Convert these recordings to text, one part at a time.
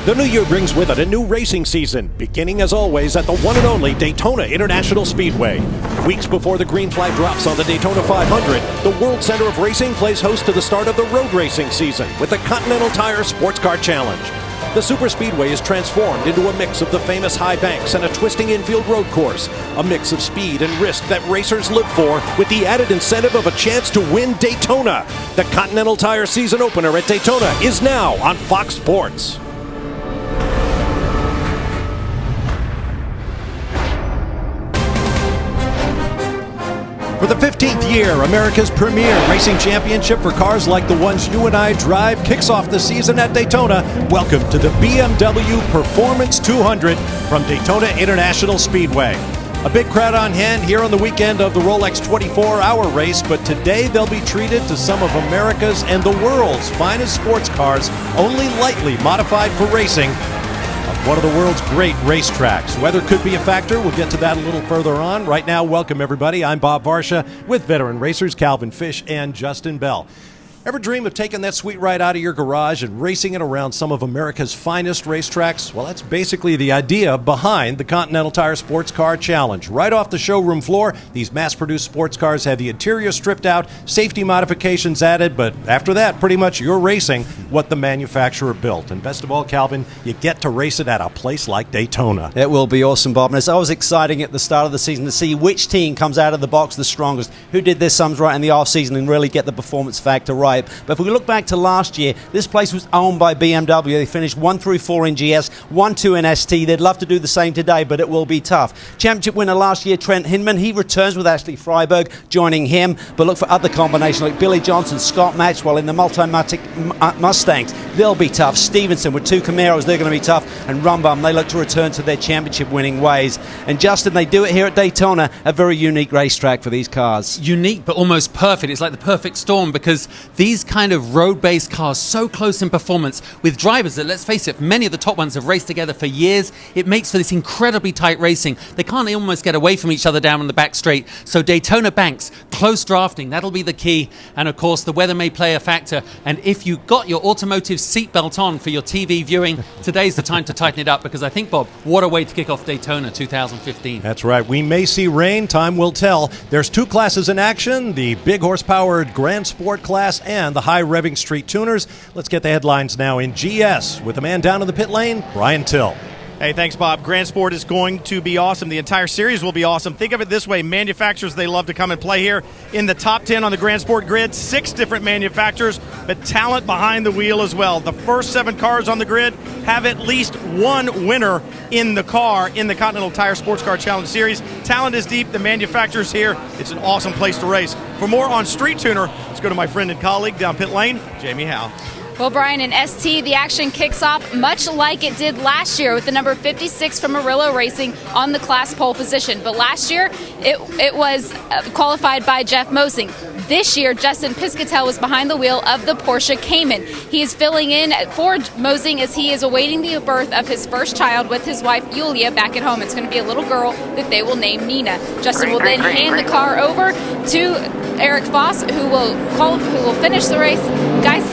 The new year brings with it a new racing season, beginning as always at the one and only Daytona International Speedway. Weeks before the green flag drops on the Daytona 500, the World Center of Racing plays host to the start of the road racing season with the Continental Tire SportsCar Challenge. The superspeedway is transformed into a mix of the famous high banks and a twisting infield road course, a mix of speed and risk that racers live for, with the added incentive of a chance to win Daytona. The Continental Tire season opener at Daytona is now on Fox Sports. For the 15th year, America's premier racing championship for cars like the ones you and I drive kicks off the season at Daytona. Welcome to the BMW Performance 200 from Daytona International Speedway. A big crowd on hand here on the weekend of the Rolex 24-hour race, but today they'll be treated to some of America's and the world's finest sports cars, only lightly modified for racing. One of the world's great racetracks. Weather could be a factor. We'll get to that a little further on. Right now, welcome everybody. I'm Bob Varsha with veteran racers Calvin Fish and Justin Bell. Ever dream of taking that sweet ride out of your garage and racing it around some of America's finest racetracks? Well, that's basically the idea behind the Continental Tire SportsCar Challenge. Right off the showroom floor, these mass-produced sports cars have the interior stripped out, safety modifications added, but after that, pretty much you're racing what the manufacturer built. And best of all, Calvin, you get to race it at a place like Daytona. It will be awesome, Bob. And it's always exciting at the start of the season to see which team comes out of the box the strongest, who did their sums right in the off-season and really get the performance factor right. But if we look back to last year, this place was owned by BMW. They finished 1 through 4 in GS, 1, 2 in ST. They'd love to do the same today, but it will be tough. Championship winner last year, Trent Hinman, he returns with Ashley Freiberg joining him. But look for other combinations like Billy Johnson, Scott Maxwell in the Multimatic Mustangs. They'll be tough. Stevenson with 2 Camaros, they're going to be tough. And Rumbum, they look to return to their championship winning ways. And Justin, they do it here at Daytona, a very unique racetrack for these cars. Unique, but almost perfect. It's like the perfect storm because these kind of road-based cars so close in performance with drivers that, let's face it, many of the top ones have raced together for years. It makes for this incredibly tight racing. They can't almost get away from each other down on the back straight. So Daytona banks, close drafting, that'll be the key. And of course, the weather may play a factor. And if you got your automotive seatbelt on for your TV viewing, today's the time to tighten it up because I think, Bob, what a way to kick off Daytona 2015. That's right. We may see rain. Time will tell. There's 2 classes in action, the big horsepowered Grand Sport class and the high revving street tuners. Let's get the headlines now in GS with the man down in the pit lane, Brian Till. Hey, thanks, Bob. Grand Sport is going to be awesome. The entire series will be awesome. Think of it this way. Manufacturers, they love to come and play here. In the top 10 on the Grand Sport grid, 6 different manufacturers, but talent behind the wheel as well. The first 7 cars on the grid have at least one winner in the car in the Continental Tire SportsCar Challenge Series. Talent is deep. The manufacturers here. It's an awesome place to race. For more on Street Tuner, let's go to my friend and colleague down pit lane, Jamie Howe. Well, Brian, in ST, the action kicks off much like it did last year with the number 56 from Murillo Racing on the class pole position. But last year, it was qualified by Jeff Mosing. This year, Justin Piscatel was behind the wheel of the Porsche Cayman. He is filling in for Mosing as he is awaiting the birth of his first child with his wife, Yulia, back at home. It's going to be a little girl that they will name Nina. Justin will then hand the car over to Eric Foss, who will finish the race. Guys,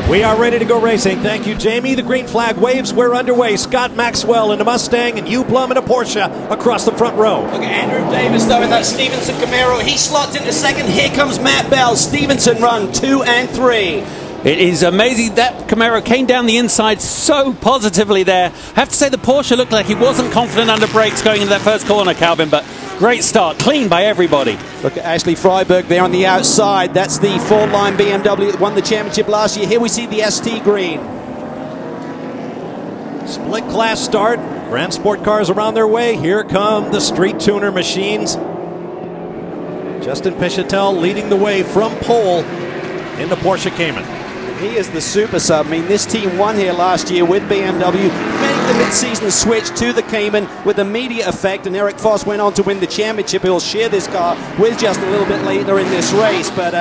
we are ready to go racing. Thank you, Jamie. The green flag waves. We're underway. Scott Maxwell in a Mustang and Hugh Blum in a Porsche across the front row. Look at Andrew Davis, though, in that Stevenson Camaro. He slots into second. Here comes Matt Bell. Stevenson run 2 and 3. It is amazing. That Camaro came down the inside so positively there. I have to say the Porsche looked like he wasn't confident under brakes going into that first corner, Calvin, but great start. Clean by everybody. Look at Ashley Freiberg there on the outside. That's the 4-line BMW that won the championship last year. Here we see the ST green. Split class start. Grand Sport cars are on their way. Here come the street tuner machines. Justin Piscatel leading the way from pole in the Porsche Cayman. He is the super sub. I mean, this team won here last year with BMW, made the mid-season switch to the Cayman with immediate effect, and Eric Foss went on to win the championship. He'll share this car with just a little bit later in this race, but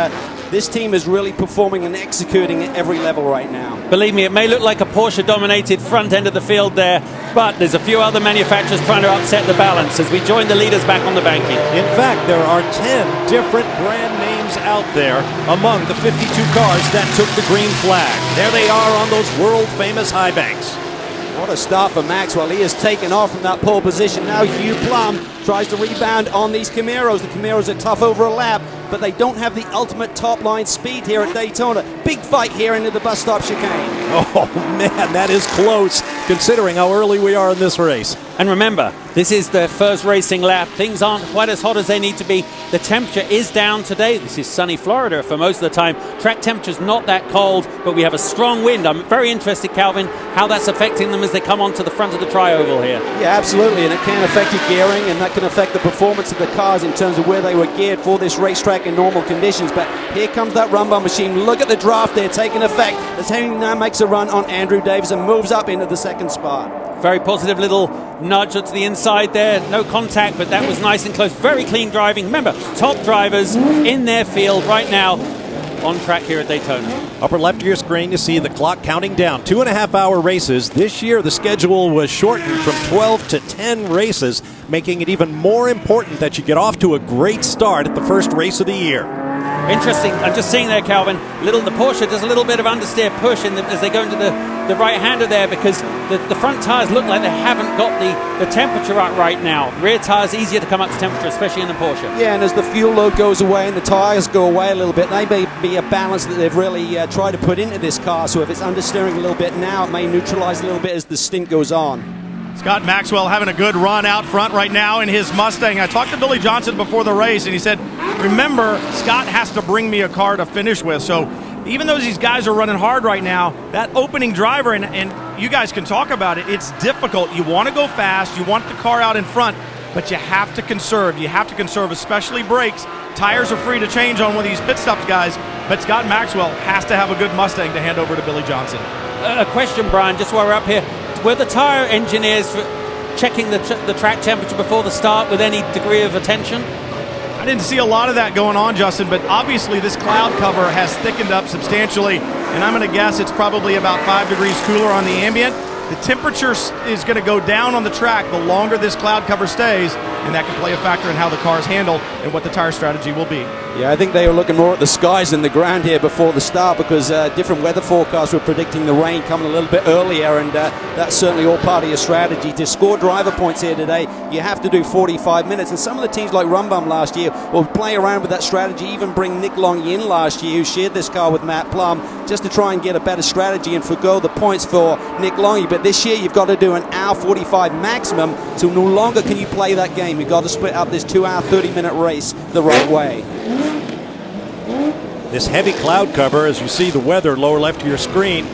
this team is really performing and executing at every level right now. Believe me, it may look like a Porsche-dominated front end of the field there, but there's a few other manufacturers trying to upset the balance as we join the leaders back on the banking. In fact, there are 10 different brand names out there among the 52 cars that took the green flag. There they are on those world-famous high banks. What a start for Maxwell. He has taken off from that pole position. Now Hugh Plum tries to rebound on these Camaros. The Camaros are tough over a lap, but they don't have the ultimate top-line speed here at Daytona. Big fight here into the bus stop chicane. Oh, man, that is close, considering how early we are in this race. And remember, this is their first racing lap. Things aren't quite as hot as they need to be. The temperature is down today. This is sunny Florida for most of the time. Track temperature's not that cold, but we have a strong wind. I'm very interested, Calvin, how that's affecting them as they come onto the front of the tri-oval here. Yeah, absolutely, and it can affect your gearing, and that can affect the performance of the cars in terms of where they were geared for this racetrack in normal conditions. But here comes that run bar machine. Look at the draft there taking effect as Henry now makes a run on Andrew Davis and moves up into the second spot. Very positive little nudge to the inside there. No contact, but that was nice and close. Very clean driving. Remember, top drivers in their field right now on track here at Daytona. Upper left of your screen, you see the clock counting down. 2.5-hour races. This year, the schedule was shortened from 12 to 10 races, making it even more important that you get off to a great start at the first race of the year. Interesting. I'm just seeing there, Calvin, the Porsche does a little bit of understeer push as they go into the right-hander there, because the front tires look like they haven't got the temperature up right now. Rear tires easier to come up to temperature, especially in the Porsche. Yeah, and as the fuel load goes away and the tires go away a little bit, they may be a balance that they've really tried to put into this car. So if it's understeering a little bit now, it may neutralize a little bit as the stint goes on. Scott Maxwell having a good run out front right now in his Mustang. I talked to Billy Johnson before the race, and he said, remember, Scott has to bring me a car to finish with. So even though these guys are running hard right now, that opening driver, and you guys can talk about it, it's difficult. You want to go fast, you want the car out in front, but you have to conserve. You have to conserve, especially brakes. Tires are free to change on one of these pit stops, guys, but Scott Maxwell has to have a good Mustang to hand over to Billy Johnson. A question, Brian, just while we're up here. Were the tire engineers checking the track temperature before the start with any degree of attention? I didn't see a lot of that going on, Justin, but obviously this cloud cover has thickened up substantially, and I'm going to guess it's probably about 5 degrees cooler on the ambient. The temperature is going to go down on the track the longer this cloud cover stays, and that can play a factor in how the car is handled and what the tire strategy will be. Yeah, I think they were looking more at the skies than the ground here before the start, because different weather forecasts were predicting the rain coming a little bit earlier, and that's certainly all part of your strategy. To score driver points here today, you have to do 45 minutes, and some of the teams like Rumbum last year will play around with that strategy, even bring Nick Long in last year, who shared this car with Matt Plum, just to try and get a better strategy and forgo the points for Nick Longy. But this year you've got to do an hour 45 maximum, so no longer can you play that game. You've got to split up this 2-hour 30-minute race the right way. This heavy cloud cover, as you see the weather lower left of your screen,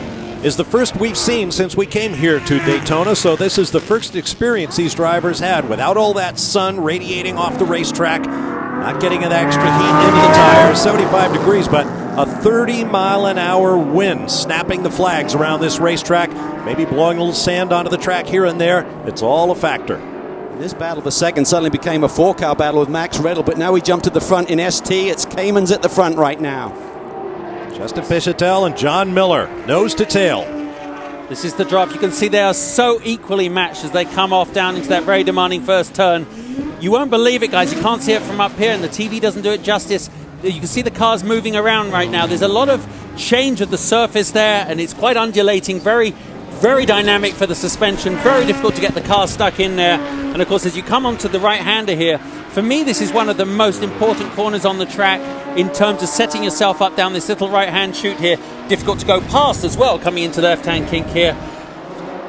is the first we've seen since we came here to Daytona, so this is the first experience these drivers had without all that sun radiating off the racetrack, not getting an extra heat into the tires, 75 degrees, but a 30-mile-an-hour wind snapping the flags around this racetrack, maybe blowing a little sand onto the track here and there. It's all a factor. This battle for second suddenly became a 4-car battle with Max Riddle, but now we jump to the front in ST. It's Cayman's at the front right now. Justin Pichetel and John Miller, nose to tail. This is the drive. You can see they are so equally matched as they come off down into that very demanding first turn. You won't believe it, guys. You can't see it from up here, and the TV doesn't do it justice. You can see the cars moving around right now. There's a lot of change of the surface there, and it's quite undulating, very dynamic for the suspension, very difficult to get the car stuck in there. And of course, as you come onto the right-hander here, for me, this is one of the most important corners on the track in terms of setting yourself up down this little right-hand chute here. Difficult to go past as well, coming into the left-hand kink here.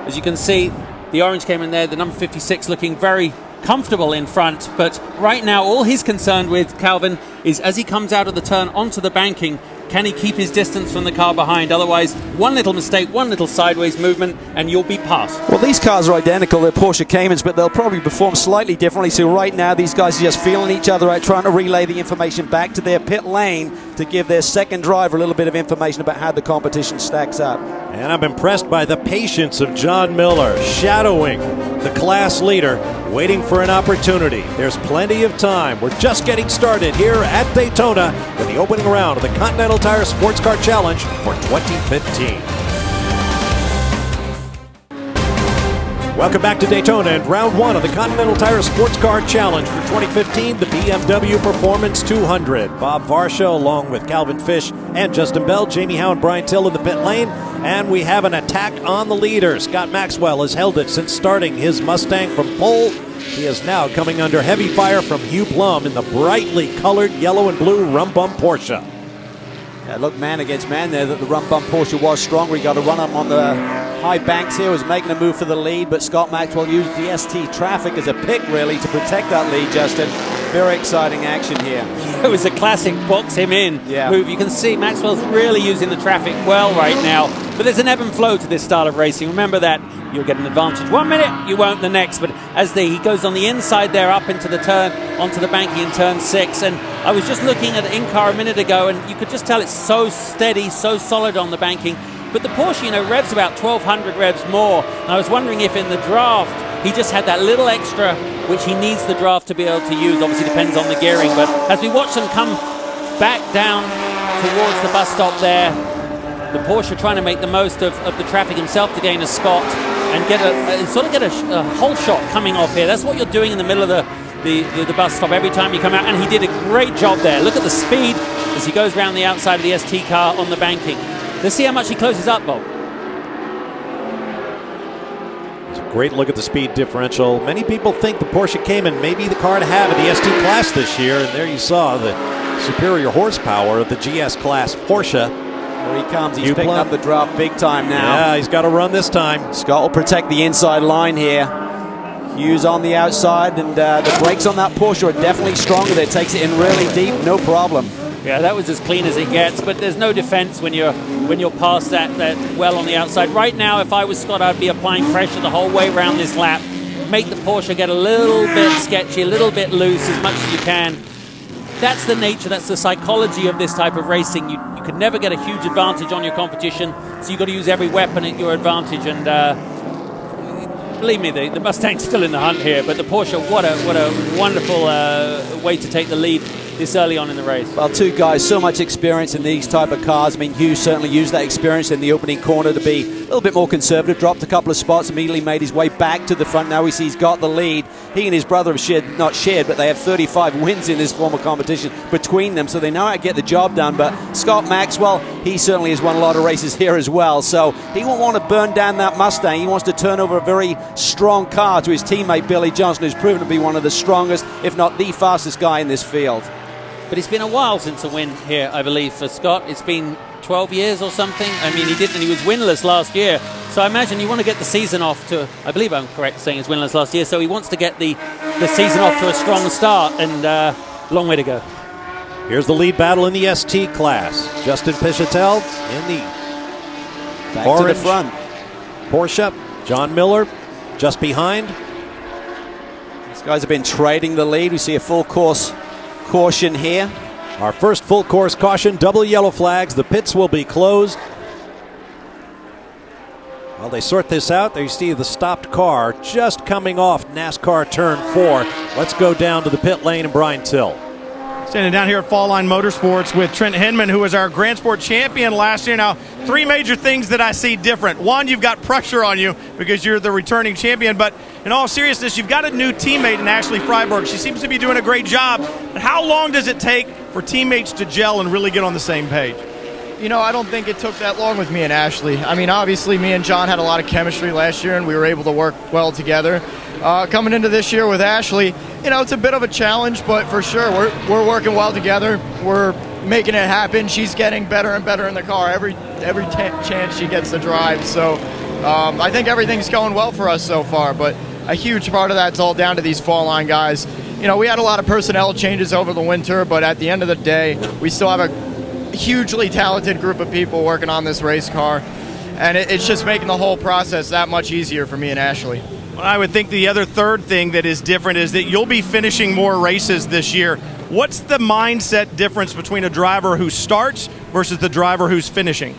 As you can see, the orange came in there, the number 56 looking very comfortable in front. But right now, all he's concerned with, Calvin, is as he comes out of the turn onto the banking, can he keep his distance from the car behind? Otherwise, one little mistake, one little sideways movement, and you'll be past. Well, these cars are identical. They're Porsche Caymans, but they'll probably perform slightly differently. So right now, these guys are just feeling each other out, trying to relay the information back to their pit lane to give their second driver a little bit of information about how the competition stacks up. And I'm impressed by the patience of John Miller, shadowing the class leader, waiting for an opportunity. There's plenty of time. We're just getting started here at Daytona with the opening round of the Continental Tire SportsCar Challenge for 2015. Welcome back to Daytona and round one of the Continental Tire SportsCar Challenge for 2015, the BMW Performance 200. Bob Varsha along with Calvin Fish and Justin Bell, Jamie Howe and Brian Till in the pit lane. And we have an attack on the leader. Scott Maxwell has held it since starting his Mustang from pole. He is now coming under heavy fire from Hugh Plum in the brightly colored yellow and blue Rum Bum Porsche. Yeah, look, man against man there, that the Rum Bum Porsche was stronger. He got a run up on the high banks here, was making a move for the lead, but Scott Maxwell used the ST traffic as a pick, really, to protect that lead, Justin. Very exciting action here. It was a classic box him in move. You can see Maxwell's really using the traffic well right now, but there's an ebb and flow to this style of racing. Remember that you'll get an advantage 1 minute, you won't the next, but as he goes on the inside there up into the turn, onto the banking in turn 6, and I was just looking at the in-car a minute ago, and you could just tell it's so steady, so solid on the banking. But the Porsche, revs about 1,200 revs more. And I was wondering if in the draft he just had that little extra, which he needs the draft to be able to use. Obviously depends on the gearing. But as we watch them come back down towards the bus stop there, the Porsche trying to make the most of the traffic himself to gain a spot and get a whole shot coming off here. That's what you're doing in the middle of the bus stop every time you come out. And he did a great job there. Look at the speed as he goes around the outside of the ST car on the banking. Let's see how much he closes up, Bob. It's a great look at the speed differential. Many people think the Porsche Cayman may be the car to have in the ST class this year, and there you saw the superior horsepower of the GS class Porsche. Here he comes. He's picking up the draft big time now. Yeah, he's got to run this time. Scott will protect the inside line here. Hughes on the outside, and the brakes on that Porsche are definitely stronger. It takes it in really deep, no problem. Yeah, that was as clean as it gets, but there's no defense when you're past that well on the outside. Right now, if I was Scott, I'd be applying pressure the whole way around this lap. Make the Porsche get a little bit sketchy, a little bit loose as much as you can. That's the nature, that's the psychology of this type of racing. You can never get a huge advantage on your competition, so you've got to use every weapon at your advantage. And believe me, the Mustang's still in the hunt here, but the Porsche, what a wonderful way to take the lead this early on in the race. Well, two guys, so much experience in these type of cars. I mean, Hughes certainly used that experience in the opening corner to be a little bit more conservative, dropped a couple of spots, immediately made his way back to the front. Now we see he's got the lead. He and his brother have not shared, but they have 35 wins in this form of competition between them, so they know how to get the job done. But Scott Maxwell, he certainly has won a lot of races here as well, so he won't want to burn down that Mustang. He wants to turn over a very strong car to his teammate Billy Johnson, who's proven to be one of the strongest, if not the fastest guy in this field. But it's been a while since a win here, I believe, for Scott. It's been 12 years or something. I mean, he was winless last year. So I imagine you want to get the season off to, I believe I'm correct saying he's winless last year, so he wants to get the season off to a strong start, and long way to go. Here's the lead battle in the ST class. Justin Pichetel in the Back orange to the front. Porsche. John Miller just behind. These guys have been trading the lead. We see a full course caution here. Our first full course caution, double yellow flags. The pits will be closed. While they sort this out, there you see the stopped car just coming off NASCAR turn 4. Let's go down to the pit lane and Brian Till. Standing down here at Fall Line Motorsports with Trent Hinman, who was our Grand Sport champion last year. Now, three major things that I see different. One, you've got pressure on you because you're the returning champion. But in all seriousness, you've got a new teammate in Ashley Freiberg. She seems to be doing a great job. But how long does it take for teammates to gel and really get on the same page? I don't think it took that long with me and Ashley. I mean, obviously, me and John had a lot of chemistry last year, and we were able to work well together. Coming into this year with Ashley, it's a bit of a challenge, but for sure, we're working well together. We're making it happen. She's getting better and better in the car every chance she gets to drive. So I think everything's going well for us so far, but a huge part of that's all down to these Fall Line guys. We had a lot of personnel changes over the winter, but at the end of the day, we still have a hugely talented group of people working on this race car, and it's just making the whole process that much easier for me and Ashley. Well, I would think the other third thing that is different is that you'll be finishing more races this year. What's the mindset difference between a driver who starts versus the driver who's finishing?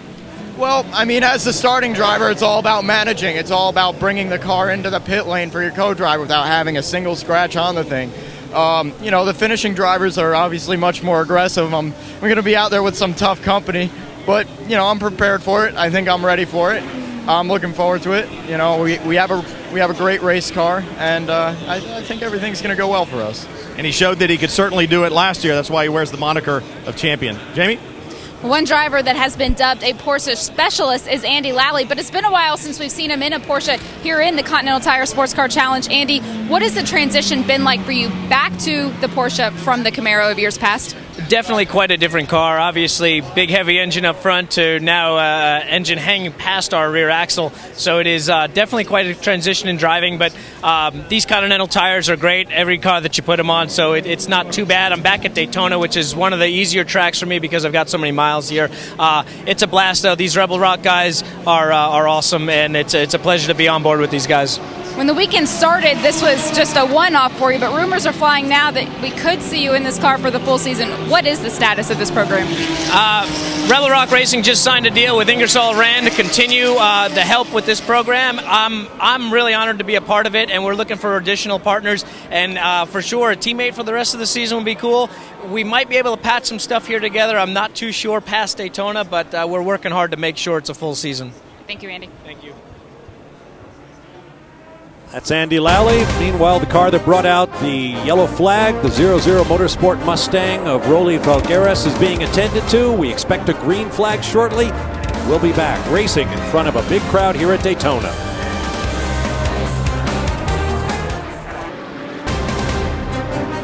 Well, I mean, as the starting driver, it's all about managing. It's all about bringing the car into the pit lane for your co-driver without having a single scratch on the thing. The finishing drivers are obviously much more aggressive. I'm going to be out there with some tough company, but, I'm prepared for it. I think I'm ready for it. I'm looking forward to it. You know, we have a great race car, and I think everything's going to go well for us. And he showed that he could certainly do it last year. That's why he wears the moniker of champion. Jamie? One driver that has been dubbed a Porsche specialist is Andy Lally, but it's been a while since we've seen him in a Porsche here in the Continental Tire Sports Car Challenge. Andy, what has the transition been like for you back to the Porsche from the Camaro of years past? Definitely quite a different car. Obviously, big heavy engine up front to now engine hanging past our rear axle. So it is definitely quite a transition in driving, but these Continental tires are great, every car that you put them on, so it's not too bad. I'm back at Daytona, which is one of the easier tracks for me because I've got so many miles here. It's a blast, though. These Rebel Rock guys are awesome, and it's a pleasure to be on board with these guys. When the weekend started, this was just a one-off for you, but rumors are flying now that we could see you in this car for the full season. What is the status of this program? Rebel Rock Racing just signed a deal with Ingersoll Rand to continue the help with this program. I'm really honored to be a part of it, and we're looking for additional partners. And for sure, a teammate for the rest of the season would be cool. We might be able to patch some stuff here together. I'm not too sure past Daytona, but we're working hard to make sure it's a full season. Thank you, Andy. Thank you. That's Andy Lally. Meanwhile, the car that brought out the yellow flag, the 00 Motorsport Mustang of Rolly Valgueras, is being attended to. We expect a green flag shortly. We'll be back racing in front of a big crowd here at Daytona.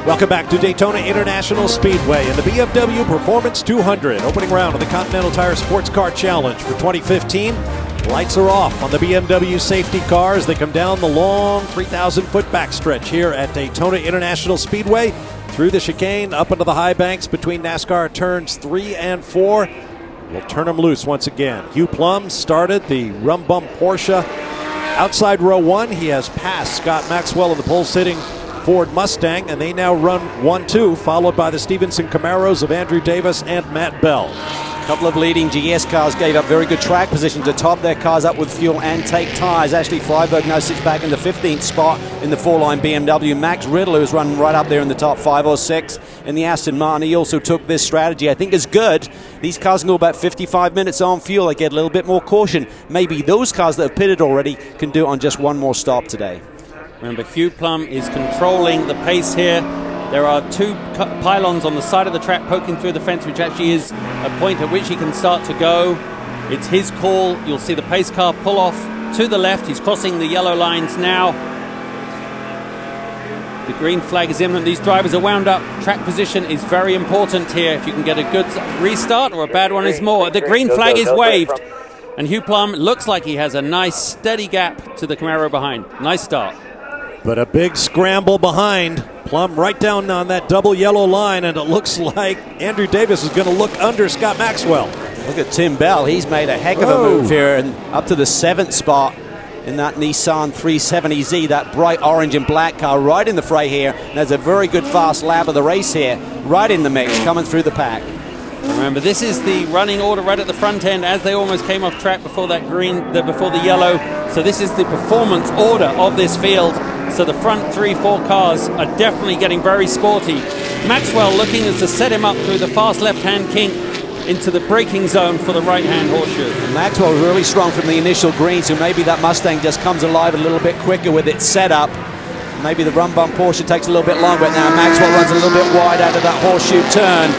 Welcome back to Daytona International Speedway and the BMW Performance 200, opening round of the Continental Tire Sports Car Challenge for 2015. Lights are off on the BMW safety car as they come down the long 3,000-foot backstretch here at Daytona International Speedway, through the chicane, up into the high banks between NASCAR turns 3 and 4. We'll turn them loose once again. Hugh Plum started the rum bum Porsche outside row 1. He has passed Scott Maxwell in the pole-sitting Ford Mustang, and they now run 1-2, followed by the Stevenson Camaros of Andrew Davis and Matt Bell. A couple of leading GS cars gave up very good track position to top their cars up with fuel and take tires. Ashley Freiberg now sits back in the 15th spot in the 4-line BMW. Max Riddle, who's running right up there in the top 5 or 6 in the Aston Martin, he also took this strategy. I think it's good. These cars can go about 55 minutes on fuel. They get a little bit more caution. Maybe those cars that have pitted already can do it on just one more stop today. Remember, Hugh Plum is controlling the pace here. There are 2 pylons on the side of the track poking through the fence, which actually is a point at which he can start to go. It's his call. You'll see the pace car pull off to the left. He's crossing the yellow lines now. The green flag is imminent. These drivers are wound up. Track position is very important here. If you can get a good restart or a bad one is more. The green flag is waved. And Hugh Plum looks like he has a nice steady gap to the Camaro behind. Nice start. But a big scramble behind. Plum right down on that double yellow line, and it looks like Andrew Davis is going to look under Scott Maxwell. Look at Tim Bell. He's made a heck of a move here and up to the 7th spot in that Nissan 370Z, that bright orange and black car right in the fray here. And there's a very good fast lap of the race here, right in the mix, coming through the pack. Remember, this is the running order right at the front end as they almost came off track before that green, before the yellow. So this is the performance order of this field. So the front 3-4 cars are definitely getting very sporty. Maxwell looking to set him up through the fast left-hand kink into the braking zone for the right-hand horseshoe. And Maxwell was really strong from the initial green, so maybe that Mustang just comes alive a little bit quicker with its setup. Maybe the rum bum Porsche takes a little bit longer, but now Maxwell runs a little bit wide out of that horseshoe turn.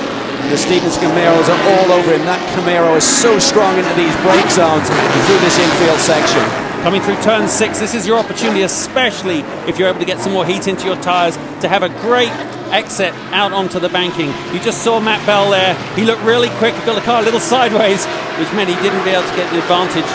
And the Stevenson Camaros are all over him. That Camaro is so strong into these brake zones and through this infield section. Coming through turn 6, this is your opportunity, especially if you're able to get some more heat into your tires, to have a great exit out onto the banking. You just saw Matt Bell there. He looked really quick. He got the car a little sideways, which meant he didn't be able to get the advantage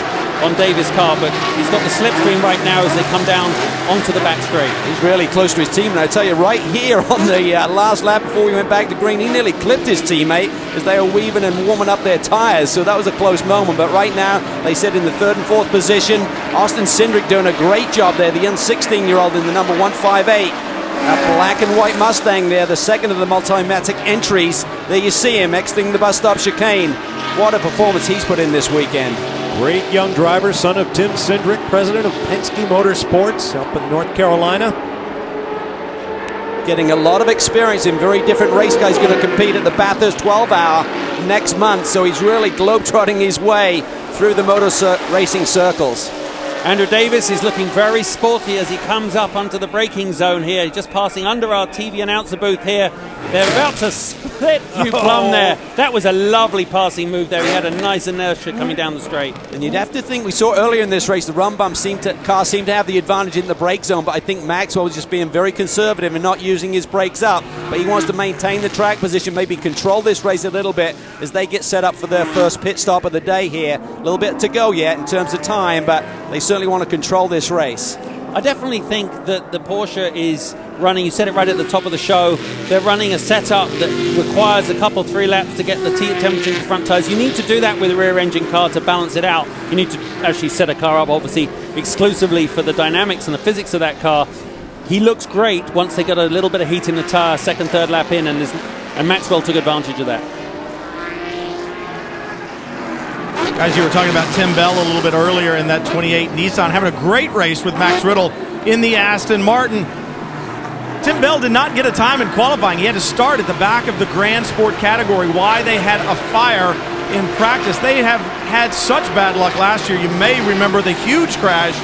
on Davis' car, but he's got the slipstream right now as they come down onto the back straight. He's really close to his teammate. I tell you, right here on the last lap before we went back to green, he nearly clipped his teammate as they were weaving and warming up their tires, so that was a close moment. But right now, they sit in the 3rd and 4th position. Austin Cindric doing a great job there, the young 16-year-old in the number 158. That black and white Mustang there, the second of the Multimatic entries. There you see him exiting the bus stop chicane. What a performance he's put in this weekend. Great young driver, son of Tim Cindric, president of Penske Motorsports up in North Carolina. getting a lot of experience in very different race cars. He's going to compete at the Bathurst 12-hour next month, so he's really globetrotting his way through the racing circles. Andrew Davis is looking very sporty as he comes up onto the braking zone here, just passing under our TV announcer booth here. They're about to split Hugh Plum there. That was a lovely passing move there. He had a nice inertia coming down the straight. And you'd have to think, we saw earlier in this race, the run bump cars seemed to have the advantage in the brake zone, but I think Maxwell was just being very conservative and not using his brakes up. But he wants to maintain the track position, maybe control this race a little bit as they get set up for their first pit stop of the day here. A little bit to go yet in terms of time, but they certainly want to control this race. I definitely think that the Porsche is running, you said it right at the top of the show, they're running a setup that requires a couple, 3 laps to get the temperature in the front tyres. You need to do that with a rear engine car to balance it out. You need to actually set a car up, obviously, exclusively for the dynamics and the physics of that car. He looks great once they got a little bit of heat in the tyre, second, third lap in, and Maxwell took advantage of that. Guys, you were talking about Tim Bell a little bit earlier in that 28 Nissan, having a great race with Max Riddle in the Aston Martin. Tim Bell did not get a time in qualifying. He had to start at the back of the Grand Sport category. Why? They had a fire in practice. They have had such bad luck last year. You may remember the huge crash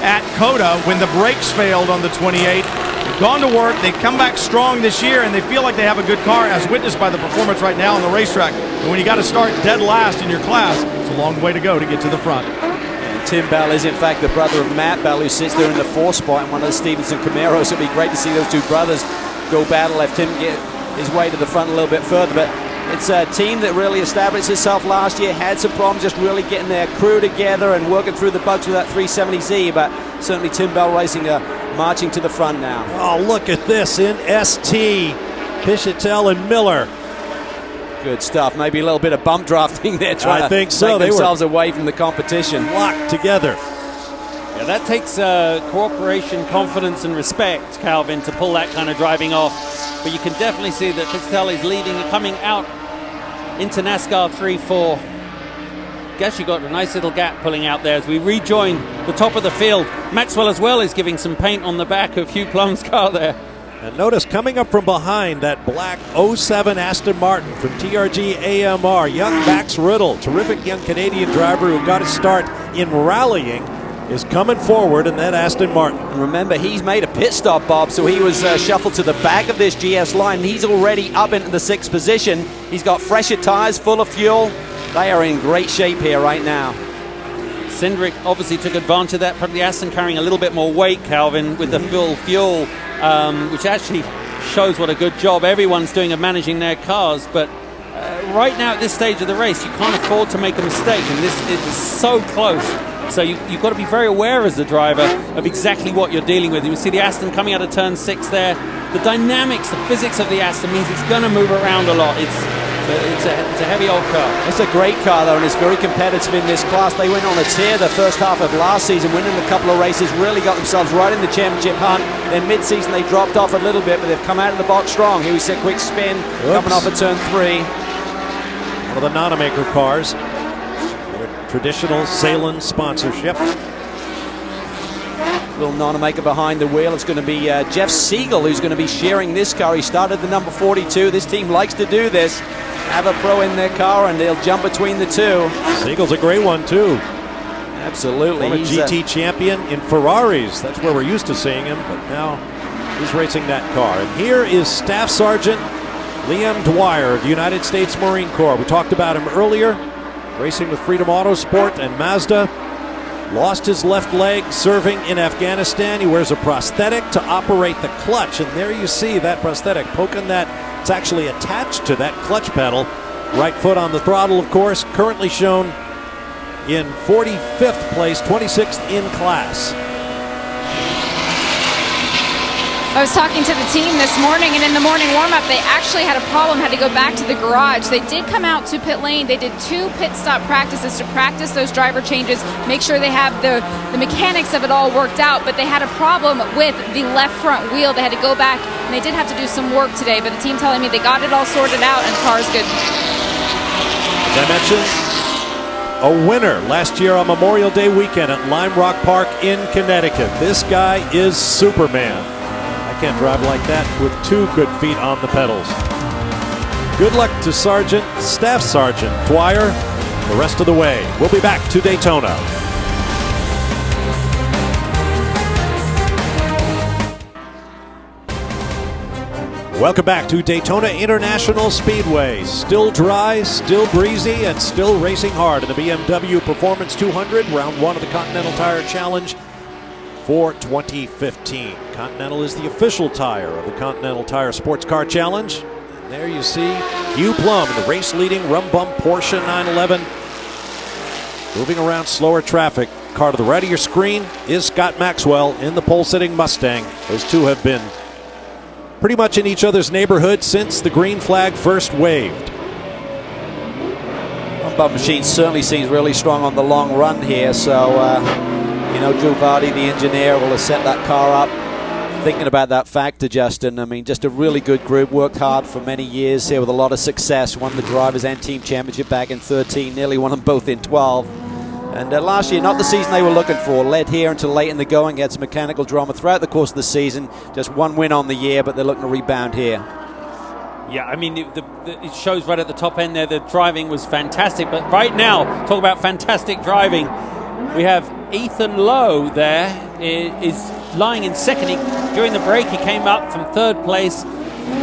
at COTA when the brakes failed on the 28. They've gone to work. They've come back strong this year, and they feel like they have a good car, as witnessed by the performance right now on the racetrack. And when you got to start dead last in your class, it's a long way to go to get to the front. And Tim Bell is, in fact, the brother of Matt Bell, who sits there in the 4th spot in one of the Stevenson Camaros. It'd be great to see those two brothers go battle, let Tim get his way to the front a little bit further. But it's a team that really established itself last year, had some problems just really getting their crew together and working through the bugs with that 370Z, but certainly Tim Bell Racing marching to the front now. Oh, look at this in ST. Pichetel and Miller. Good stuff. Maybe a little bit of bump drafting there, trying to take themselves away from the competition. Locked together. Yeah, that takes cooperation, confidence, and respect, Calvin, to pull that kind of driving off. But you can definitely see that Pichetel is leading and coming out into NASCAR 3-4. Guess you got a nice little gap pulling out there as we rejoin the top of the field. Maxwell as well is giving some paint on the back of Hugh Plum's car there. And notice coming up from behind, that black 07 Aston Martin from TRG AMR, young Max Riddle, terrific young Canadian driver who got his start in rallying, is coming forward in that Aston Martin. And remember, he's made a pit stop, Bob, so he was shuffled to the back of this GS line. He's already up into the 6th position. He's got fresher tires, full of fuel. They are in great shape here right now. Cindric obviously took advantage of that, probably the Aston carrying a little bit more weight, Calvin, with the full fuel, which actually shows what a good job everyone's doing of managing their cars. But right now at this stage of the race, you can't afford to make a mistake, and this is so close. So you've got to be very aware as the driver of exactly what you're dealing with. You see the Aston coming out of turn 6 there. The dynamics, the physics of the Aston means it's going to move around a lot. It's a heavy old car. It's a great car, though, and it's very competitive in this class. They went on a tear the first half of last season, winning a couple of races, really got themselves right in the championship hunt. Then mid-season they dropped off a little bit, but they've come out of the box strong. Here we see a quick spin coming off at turn 3. One of the Nonamaker cars. Their traditional Salem sponsorship. Little Nonamaker behind the wheel. It's going to be Jeff Siegel who's going to be sharing this car. He started the number 42. This team likes to do this. Have a pro in their car and they'll jump between the two. Siegel's a great one too. Absolutely. Former GT champion in Ferraris. That's where we're used to seeing him, but now he's racing that car. And here is Staff Sergeant Liam Dwyer of the United States Marine Corps. We talked about him earlier, racing with Freedom Autosport and Mazda. Lost his left leg serving in Afghanistan. He wears a prosthetic to operate the clutch, and there you see that prosthetic poking that. It's actually attached to that clutch pedal. Right foot on the throttle, of course. Currently shown in 45th place, 26th in class. I was talking to the team this morning, and in the morning warm-up, they actually had a problem, had to go back to the garage. They did come out to pit lane. They did 2 pit stop practices to practice those driver changes, make sure they have the mechanics of it all worked out, but they had a problem with the left front wheel. They had to go back, and they did have to do some work today, but the team telling me they got it all sorted out, and the car's good. As I mentioned, a winner last year on Memorial Day weekend at Lime Rock Park in Connecticut. This guy is Superman. I I can't drive like that with 2 good feet on the pedals. Good luck to Staff Sergeant Dwyer the rest of the way. We'll be back to Daytona. Welcome back to Daytona International Speedway. Still dry, still breezy, and still racing hard in the BMW Performance 200, round 1 of the Continental Tire Challenge for 2015. Continental is the official tire of the Continental Tire SportsCar Challenge. And there you see Hugh Plum in the race-leading rum-bump Porsche 911. Moving around slower traffic. Car to the right of your screen is Scott Maxwell in the pole-sitting Mustang. Those two have been pretty much in each other's neighborhood since the green flag first waved. Rum-bump machine certainly seems really strong on the long run here, so you know, Drew Vardy, the engineer, will have set that car up thinking about that factor, Justin. I mean, just a really good group, worked hard for many years here with a lot of success, won the Drivers' and Team Championship back in 13, nearly won them both in 12. And last year, not the season they were looking for. Led here until late in the going, had some mechanical drama throughout the course of the season. Just 1 win on the year, but they're looking to rebound here. Yeah, I mean, it shows right at the top end there. The driving was fantastic. But right now, talk about fantastic driving. We have Ethan Lowe there, is lying in second. During the break, he came up from 3rd place.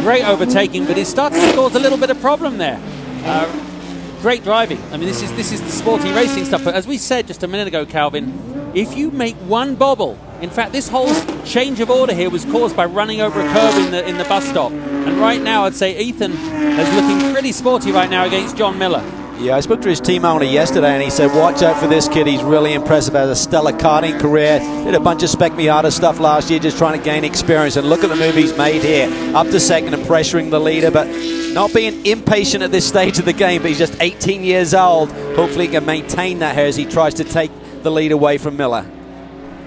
Great overtaking, but his start to cause a little bit of problem there. Great driving. I mean, this is the sporty racing stuff. But as we said just a minute ago, Calvin, if you make one bobble, in fact, this whole change of order here was caused by running over a curb in the bus stop. And right now, I'd say Ethan is looking pretty sporty right now against John Miller. Yeah, I spoke to his team owner yesterday, and he said, watch out for this kid. He's really impressive. Has a stellar karting career. Did a bunch of Spec Miata stuff last year, just trying to gain experience. And look at the move he's made here. Up to second and pressuring the leader, but not being impatient at this stage of the game. But he's just 18 years old. Hopefully he can maintain that here as he tries to take the lead away from Miller.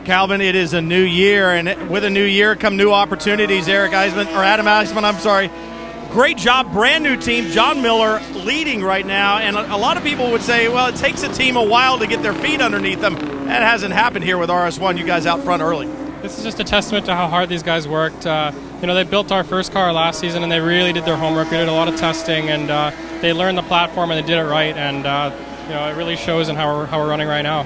Calvin, it is a new year, and with a new year come new opportunities. Adam Eisman, I'm sorry. Great job, brand new team. John Miller leading right now, and a lot of people would say, well, it takes a team a while to get their feet underneath them. That hasn't happened here with RS1. You guys out front early. This is just a testament to how hard these guys worked. You know, they built our first car last season, and they really did their homework. We did a lot of testing, and they learned the platform, and they did it right. And you know, it really shows in how we're running right now.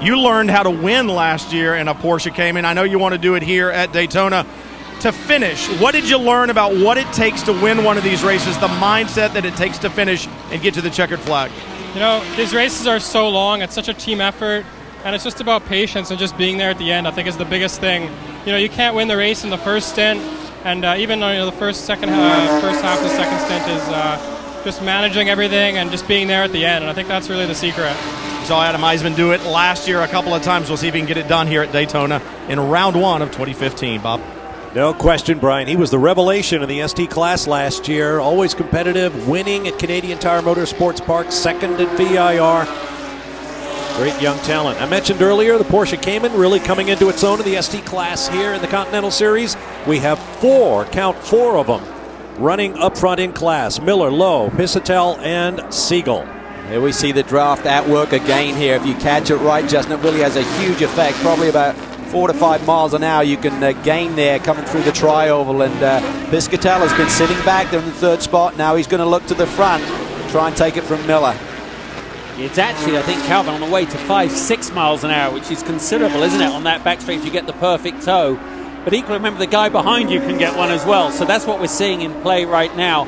You learned how to win last year in a Porsche Cayman. I know you want to do it here at Daytona. To finish, what did you learn about what it takes to win one of these races, the mindset that it takes to finish and get to the checkered flag? You know, these races are so long. It's such a team effort, and it's just about patience and just being there at the end, I think, is the biggest thing. You know, you can't win the race in the first stint, and even though, you know, the first half of the second stint is just managing everything and just being there at the end, and I think that's really the secret. Saw Adam Eisman do it last year a couple of times. We'll see if he can get it done here at Daytona in round 1 of 2015, Bob. No question, Brian. He was the revelation in the ST class last year. Always competitive, winning at Canadian Tire Motorsports Park, second at VIR. Great young talent. I mentioned earlier the Porsche Cayman really coming into its own in the ST class here in the Continental Series. We have 4 of them, running up front in class. Miller, Lowe, Pisatel, and Siegel. Here we see the draft at work again here. If you catch it right, Justin, it really has a huge effect. Probably about 4 to 5 miles an hour you can gain there coming through the tri-oval. And Piscatella has been sitting back there in the 3rd spot. Now he's going to look to the front, try and take it from Miller. It's actually, I think, Calvin, on the way to 5-6 miles an hour, which is considerable, isn't it, on that back straight if you get the perfect toe. But equally, remember, the guy behind you can get one as well. So that's what we're seeing in play right now.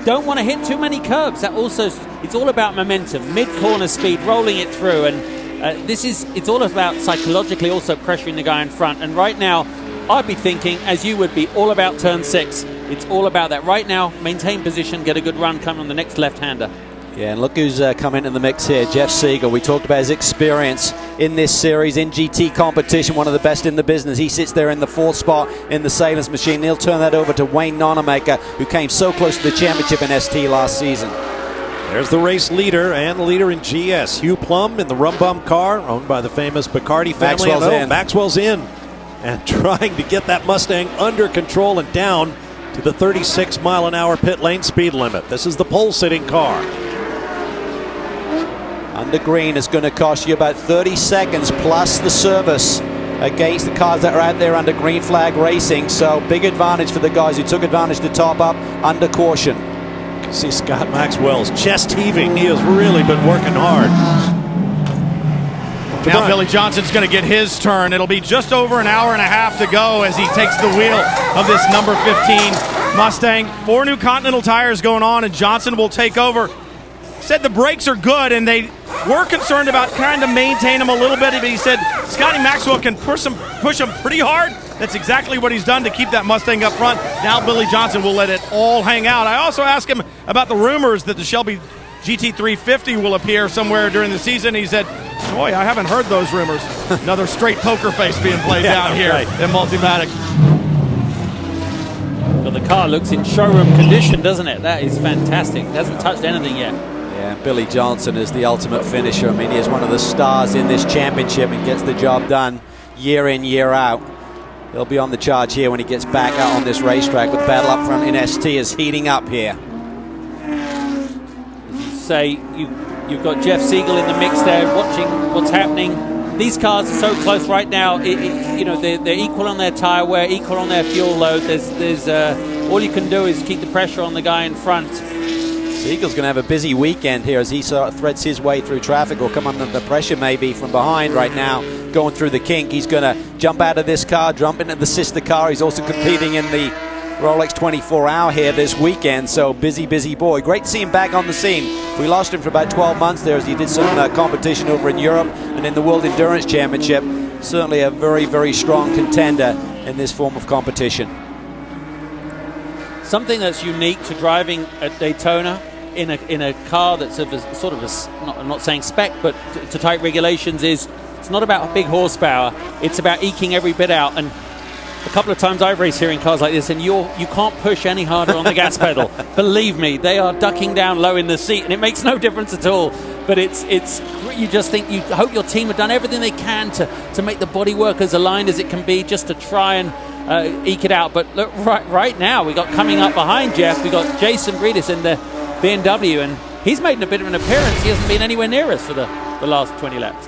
Don't want to hit too many curbs. That also, it's all about momentum, mid-corner speed, rolling it through. And it's all about psychologically also pressuring the guy in front. And right now, I'd be thinking, as you would be, all about turn 6. It's all about that. Right now, maintain position, get a good run coming on the next left-hander. Yeah, and look who's come into the mix here, Jeff Siegel. We talked about his experience in this series, in GT competition, one of the best in the business. He sits there in the 4th spot in the Sailors machine. He'll turn that over to Wayne Nonamaker, who came so close to the championship in ST last season. There's the race leader and the leader in GS. Hugh Plum in the rum-bum car, owned by the famous Bacardi family. Maxwell's in and trying to get that Mustang under control and down to the 36-mile-an-hour pit lane speed limit. This is the pole-sitting car. Under green is going to cost you about 30 seconds plus the service against the cars that are out there under green flag racing. So big advantage for the guys who took advantage to top up under caution. You can see Scott Maxwell's chest heaving. He has really been working hard. Now Billy Johnson's going to get his turn. It'll be just over an hour and a half to go as he takes the wheel of this number 15 Mustang. 4 new Continental tires going on, and Johnson will take over. Said the brakes are good, and they were concerned about trying to maintain them a little bit, but he said Scotty Maxwell can push them pretty hard. That's exactly what he's done to keep that Mustang up front. Now Billy Johnson will let it all hang out. I also asked him about the rumors that the Shelby GT350 will appear somewhere during the season. He said, boy, I haven't heard those rumors. Another straight poker face being played down here in Multimatic. Well, the car looks in showroom condition, doesn't it? That is fantastic. It hasn't touched anything yet. Yeah, Billy Johnson is the ultimate finisher. I mean, he is one of the stars in this championship and gets the job done year in, year out. He'll be on the charge here when he gets back out on this racetrack, with the battle up front in ST is heating up here. Say you've got Jeff Siegel in the mix there, watching what's happening. These cars are so close right now. You know, they're equal on their tire wear, equal on their fuel load. There's all you can do is keep the pressure on the guy in front. Siegel's going to have a busy weekend here as he sort of threads his way through traffic, or come under the pressure maybe from behind right now, going through the kink. He's going to jump out of this car, jump into the sister car. He's also competing in the Rolex 24-hour here this weekend, so busy boy. Great to see him back on the scene. We lost him for about 12 months there as he did some competition over in Europe and in the World Endurance Championship. Certainly a very strong contender in this form of competition. Something that's unique to driving at Daytona in a car that's of a sort of a, I'm not saying spec, but to tight regulations, is it's not about big horsepower. It's about eking every bit out. And a couple of times I've raced here in cars like this, and you can't push any harder on the gas pedal. Believe me, they are ducking down low in the seat, and it makes no difference at all. But it's you just think, you hope your team have done everything they can to make the bodywork as aligned as it can be, just to try and eke it out. But look, right now we got coming up behind Jeff, we got Jason Breedis in the BMW, and he's made a bit of an appearance. He hasn't been anywhere near us for the last 20 laps.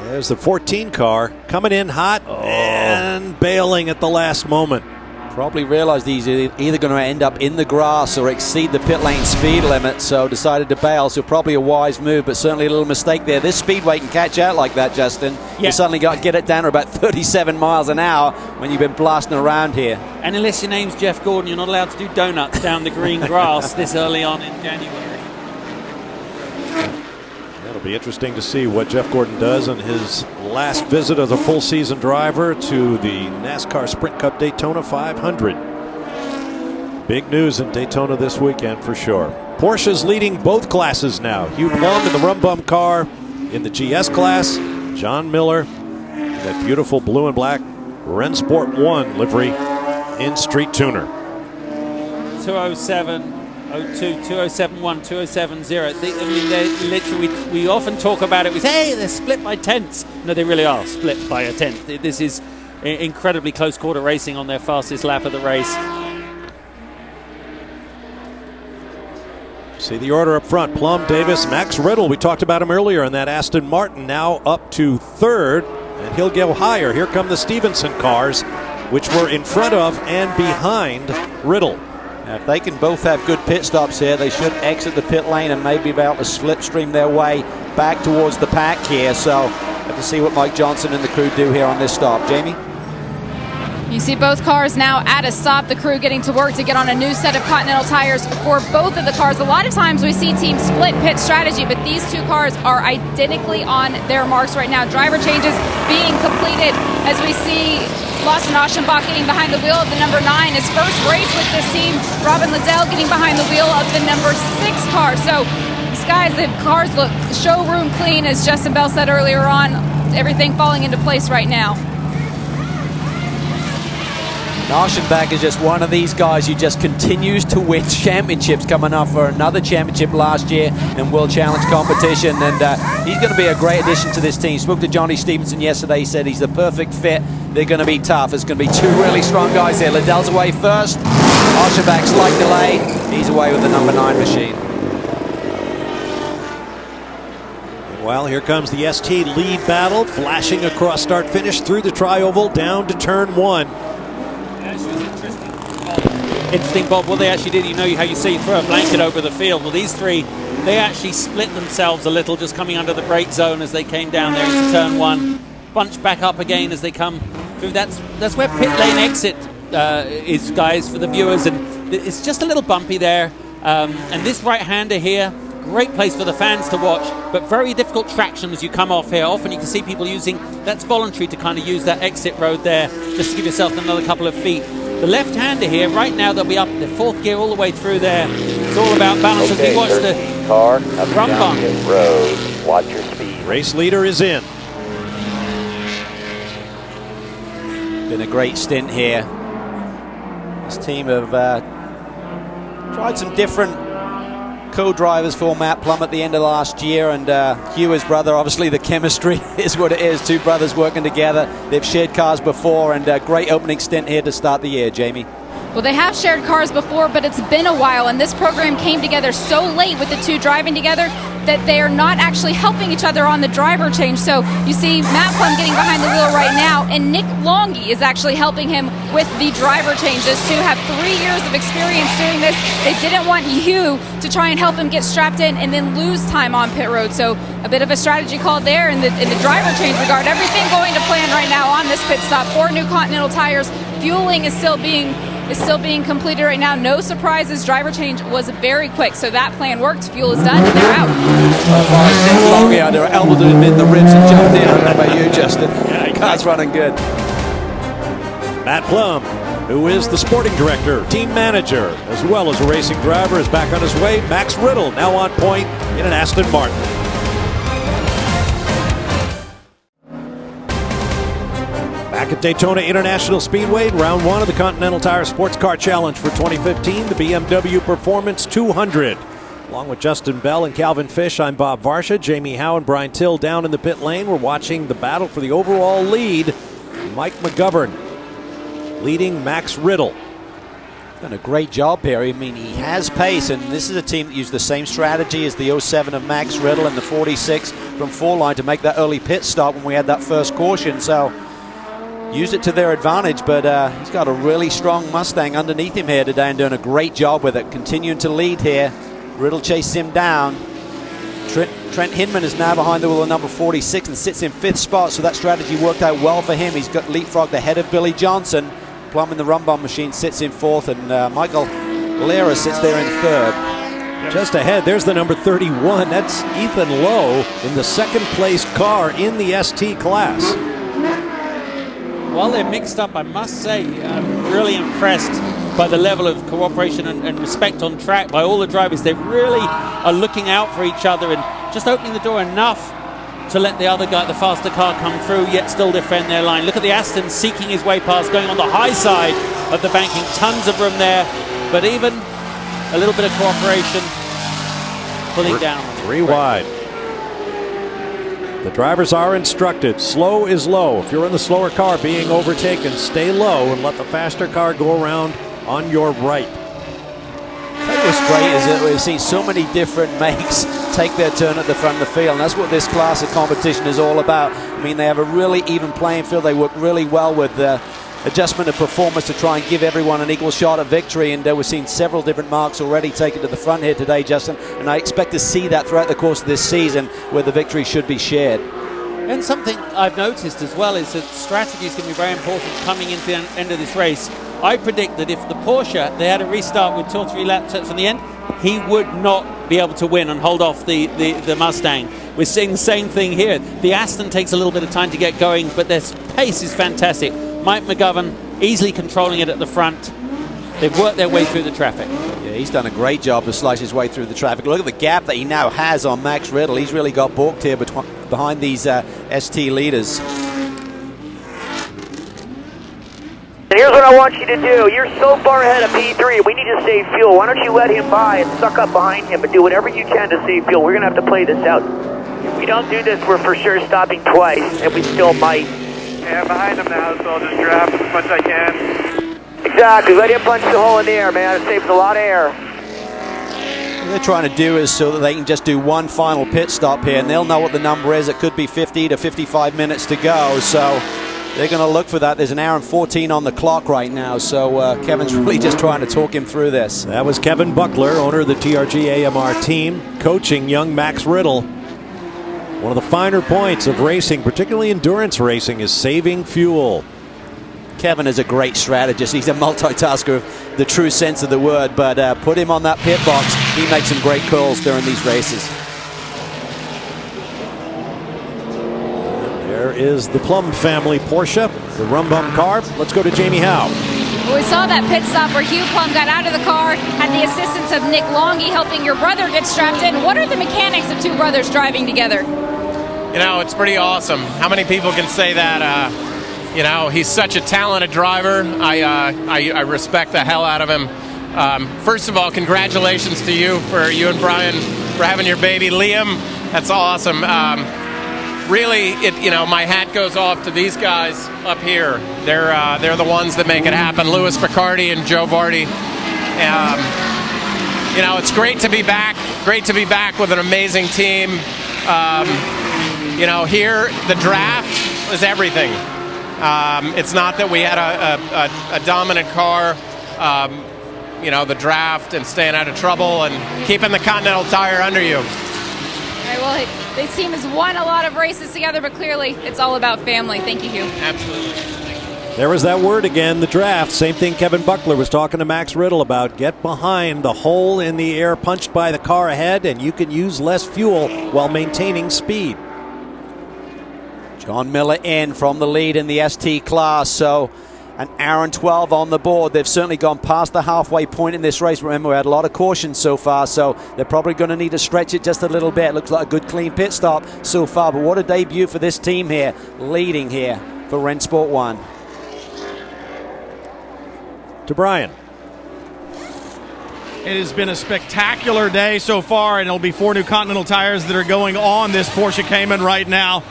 There's the 14 car coming in hot and bailing at the last moment. Probably realized he's either going to end up in the grass or exceed the pit lane speed limit, so decided to bail. So probably a wise move, but certainly a little mistake there. This speedway can catch out like that, Justin. Yeah. You suddenly got to get it down to about 37 miles an hour when you've been blasting around here. And unless your name's Jeff Gordon, you're not allowed to do donuts down the green grass this early on in January. It'll be interesting to see what Jeff Gordon does on his last visit as a full season driver to the NASCAR Sprint Cup Daytona 500. Big news in Daytona this weekend for sure. Porsche's leading both classes now. Hugh Plum in the Rum Bum car in the GS class. John Miller in that beautiful blue and black Rennsport 1 livery in Street Tuner. 207. 02, 2071, 2070. I mean, they literally, we often talk about it. We say, hey, they're split by tenths. No, they really are split by a tenth. This is incredibly close quarter racing on their fastest lap of the race. See the order up front. Plum, Davis, Max Riddle. We talked about him earlier in that Aston Martin, now up to third, and he'll go higher. Here come the Stevenson cars, which were in front of and behind Riddle. Now, if they can both have good pit stops here, they should exit the pit lane and maybe be able to slipstream their way back towards the pack here. So, have to see what Mike Johnson and the crew do here on this stop. Jamie? You see both cars now at a stop. The crew getting to work to get on a new set of Continental tires for both of the cars. A lot of times we see teams split pit strategy, but these two cars are identically on their marks right now. Driver changes being completed as we see Lawson Aschenbach getting behind the wheel of the number 9. His first race with this team. Robin Liddell getting behind the wheel of the number 6 car. So these guys, the cars look showroom clean, as Justin Bell said earlier on. Everything falling into place right now. Aschenbach is just one of these guys who just continues to win championships, coming off for another championship last year in World Challenge competition, and he's going to be a great addition to this team. Spoke to Johnny Stevenson yesterday. He said he's the perfect fit. They're going to be tough. It's going to be two really strong guys here. Liddell's away first. Aschenbach slight delay. He's away with the number 9 machine. Well, here comes the ST lead battle, flashing across start finish through the tri-oval down to turn 1. Interesting, Bob, what they actually did, you know how you say you throw a blanket over the field. Well, these three, they actually split themselves a little, just coming under the brake zone as they came down there into turn 1. Bunch back up again as they come through. That's where pit lane exit is, guys, for the viewers. And it's just a little bumpy there. And this right-hander here, great place for the fans to watch, but very difficult traction as you come off here. Often you can see people using, that's voluntary to kind of use that exit road there, just to give yourself another couple of feet. The left-hander here, right now they'll be up the 4th gear all the way through there. It's all about balance as we watch the car run bump. Road. Watch your speed. Race leader is in. Been a great stint here. This team have tried some different co-drivers for Matt Plum at the end of last year, and Hugh, his brother, obviously the chemistry is what it is. Two brothers working together. They've shared cars before, and a great opening stint here to start the year, Jamie. Well, they have shared cars before, but it's been a while, and this program came together so late with the two driving together that they are not actually helping each other on the driver change. So you see Matt Plum getting behind the wheel right now, and Nick Longy is actually helping him with the driver changes. Two have 3 years of experience doing this. They didn't want Hugh to try and help him get strapped in and then lose time on pit road. So a bit of a strategy call there in the driver change regard. Everything going to plan right now on this pit stop. 4 new Continental tires. Fueling is still being completed right now. No surprises. Driver change was very quick, so that plan worked. Fuel is done, and they're out. Longy under elbowed him in the ribs and jumped in. I don't know about you, Justin. Car's running good. Matt Plum, who is the sporting director, team manager, as well as a racing driver, is back on his way. Max Riddle now on point in an Aston Martin. Back at Daytona International Speedway, round 1 of the Continental Tire SportsCar Challenge for 2015, the BMW Performance 200. Along with Justin Bell and Calvin Fish, I'm Bob Varsha. Jamie Howe and Brian Till down in the pit lane. We're watching the battle for the overall lead. Mike McGovern leading Max Riddle. Done a great job here. I mean, he has pace, and this is a team that used the same strategy as the 07 of Max Riddle and the 46 from 4-line to make that early pit stop when we had that first caution. So used it to their advantage, but he's got a really strong Mustang underneath him here today and doing a great job with it. Continuing to lead here. Riddle chases him down. Trent Hinman is now behind the wheel of number 46 and sits in 5th spot, so that strategy worked out well for him. He's got leapfrogged ahead of Billy Johnson. Plum in the run bomb machine sits in 4th, and Michael Lera sits there in 3rd. Just ahead, there's the number 31. That's Ethan Lowe in the 2nd place car in the ST class. While they're mixed up, I must say, I'm really impressed by the level of cooperation and respect on track by all the drivers. They really are looking out for each other and just opening the door enough to let the other guy, the faster car, come through, yet still defend their line. Look at the Aston seeking his way past, going on the high side of the banking. Tons of room there, but even a little bit of cooperation, pulling down. 3 wide. The drivers are instructed, slow is low. If you're in the slower car being overtaken, stay low and let the faster car go around on your right. What's great is that we've seen so many different makes take their turn at the front of the field, and that's what this class of competition is all about. I mean, they have a really even playing field. They work really well with the adjustment of performance to try and give everyone an equal shot at victory, and we've seen several different marks already taken to the front here today, Justin, and I expect to see that throughout the course of this season where the victory should be shared. And something I've noticed as well is that strategy is going to be very important coming into the end of this race. I predict that if the Porsche, they had a restart with 2 or 3 laps from the end, he would not be able to win and hold off the Mustang. We're seeing the same thing here. The Aston takes a little bit of time to get going, but their pace is fantastic. Mike McGovern easily controlling it at the front. They've worked their way through the traffic. Yeah, he's done a great job to slice his way through the traffic. Look at the gap that he now has on Max Riddle. He's really got balked here behind these ST leaders. And here's what I want you to do. You're so far ahead of P3. We need to save fuel. Why don't you let him by and suck up behind him and do whatever you can to save fuel. We're going to have to play this out. If we don't do this, we're for sure stopping twice, and we still might. Yeah, I'm behind him now, so I'll just draft as much as I can. Exactly. Let him punch the hole in the air, man. It saves a lot of air. What they're trying to do is so that they can just do one final pit stop here, and they'll know what the number is. It could be 50 to 55 minutes to go, so they're going to look for that. There's an hour and 14 on the clock right now, so Kevin's really just trying to talk him through this. That was Kevin Buckler, owner of the TRG AMR team, coaching young Max Riddle. One of the finer points of racing, particularly endurance racing, is saving fuel. Kevin is a great strategist. He's a multitasker of the true sense of the word, but put him on that pit box. He makes some great calls during these races. There is the Plum family Porsche, the Rum Bum car. Let's go to Jamie Howe. Well, we saw that pit stop where Hugh Plum got out of the car, had the assistance of Nick Longy helping your brother get strapped in. What are the mechanics of two brothers driving together? You know, it's pretty awesome. How many people can say that? You know, he's such a talented driver. I respect the hell out of him. First of all, congratulations to you and Brian for having your baby, Liam. That's awesome. Really, you know, my hat goes off to these guys up here. They're the ones that make it happen. Louis Picardi and Joe Vardy. You know, it's great to be back. Great to be back with an amazing team. You know, here the draft was everything. It's not that we had a dominant car. You know, the draft and staying out of trouble and keeping the Continental Tire under you. All right, well, this team has won a lot of races together, but clearly it's all about family. Thank you, Hugh. Absolutely. There was that word again, the draft. Same thing Kevin Buckler was talking to Max Riddle about. Get behind the hole in the air punched by the car ahead, and you can use less fuel while maintaining speed. John Miller in from the lead in the ST class, so an hour and 12 on the board. They've certainly gone past the halfway point in this race. Remember, we had a lot of cautions so far, so they're probably going to need to stretch it just a little bit. Looks like a good clean pit stop so far, but what a debut for this team here, leading here for Rennsport 1. To Brian. It has been a spectacular day so far, and it'll be 4 new Continental tires that are going on this Porsche Cayman right now.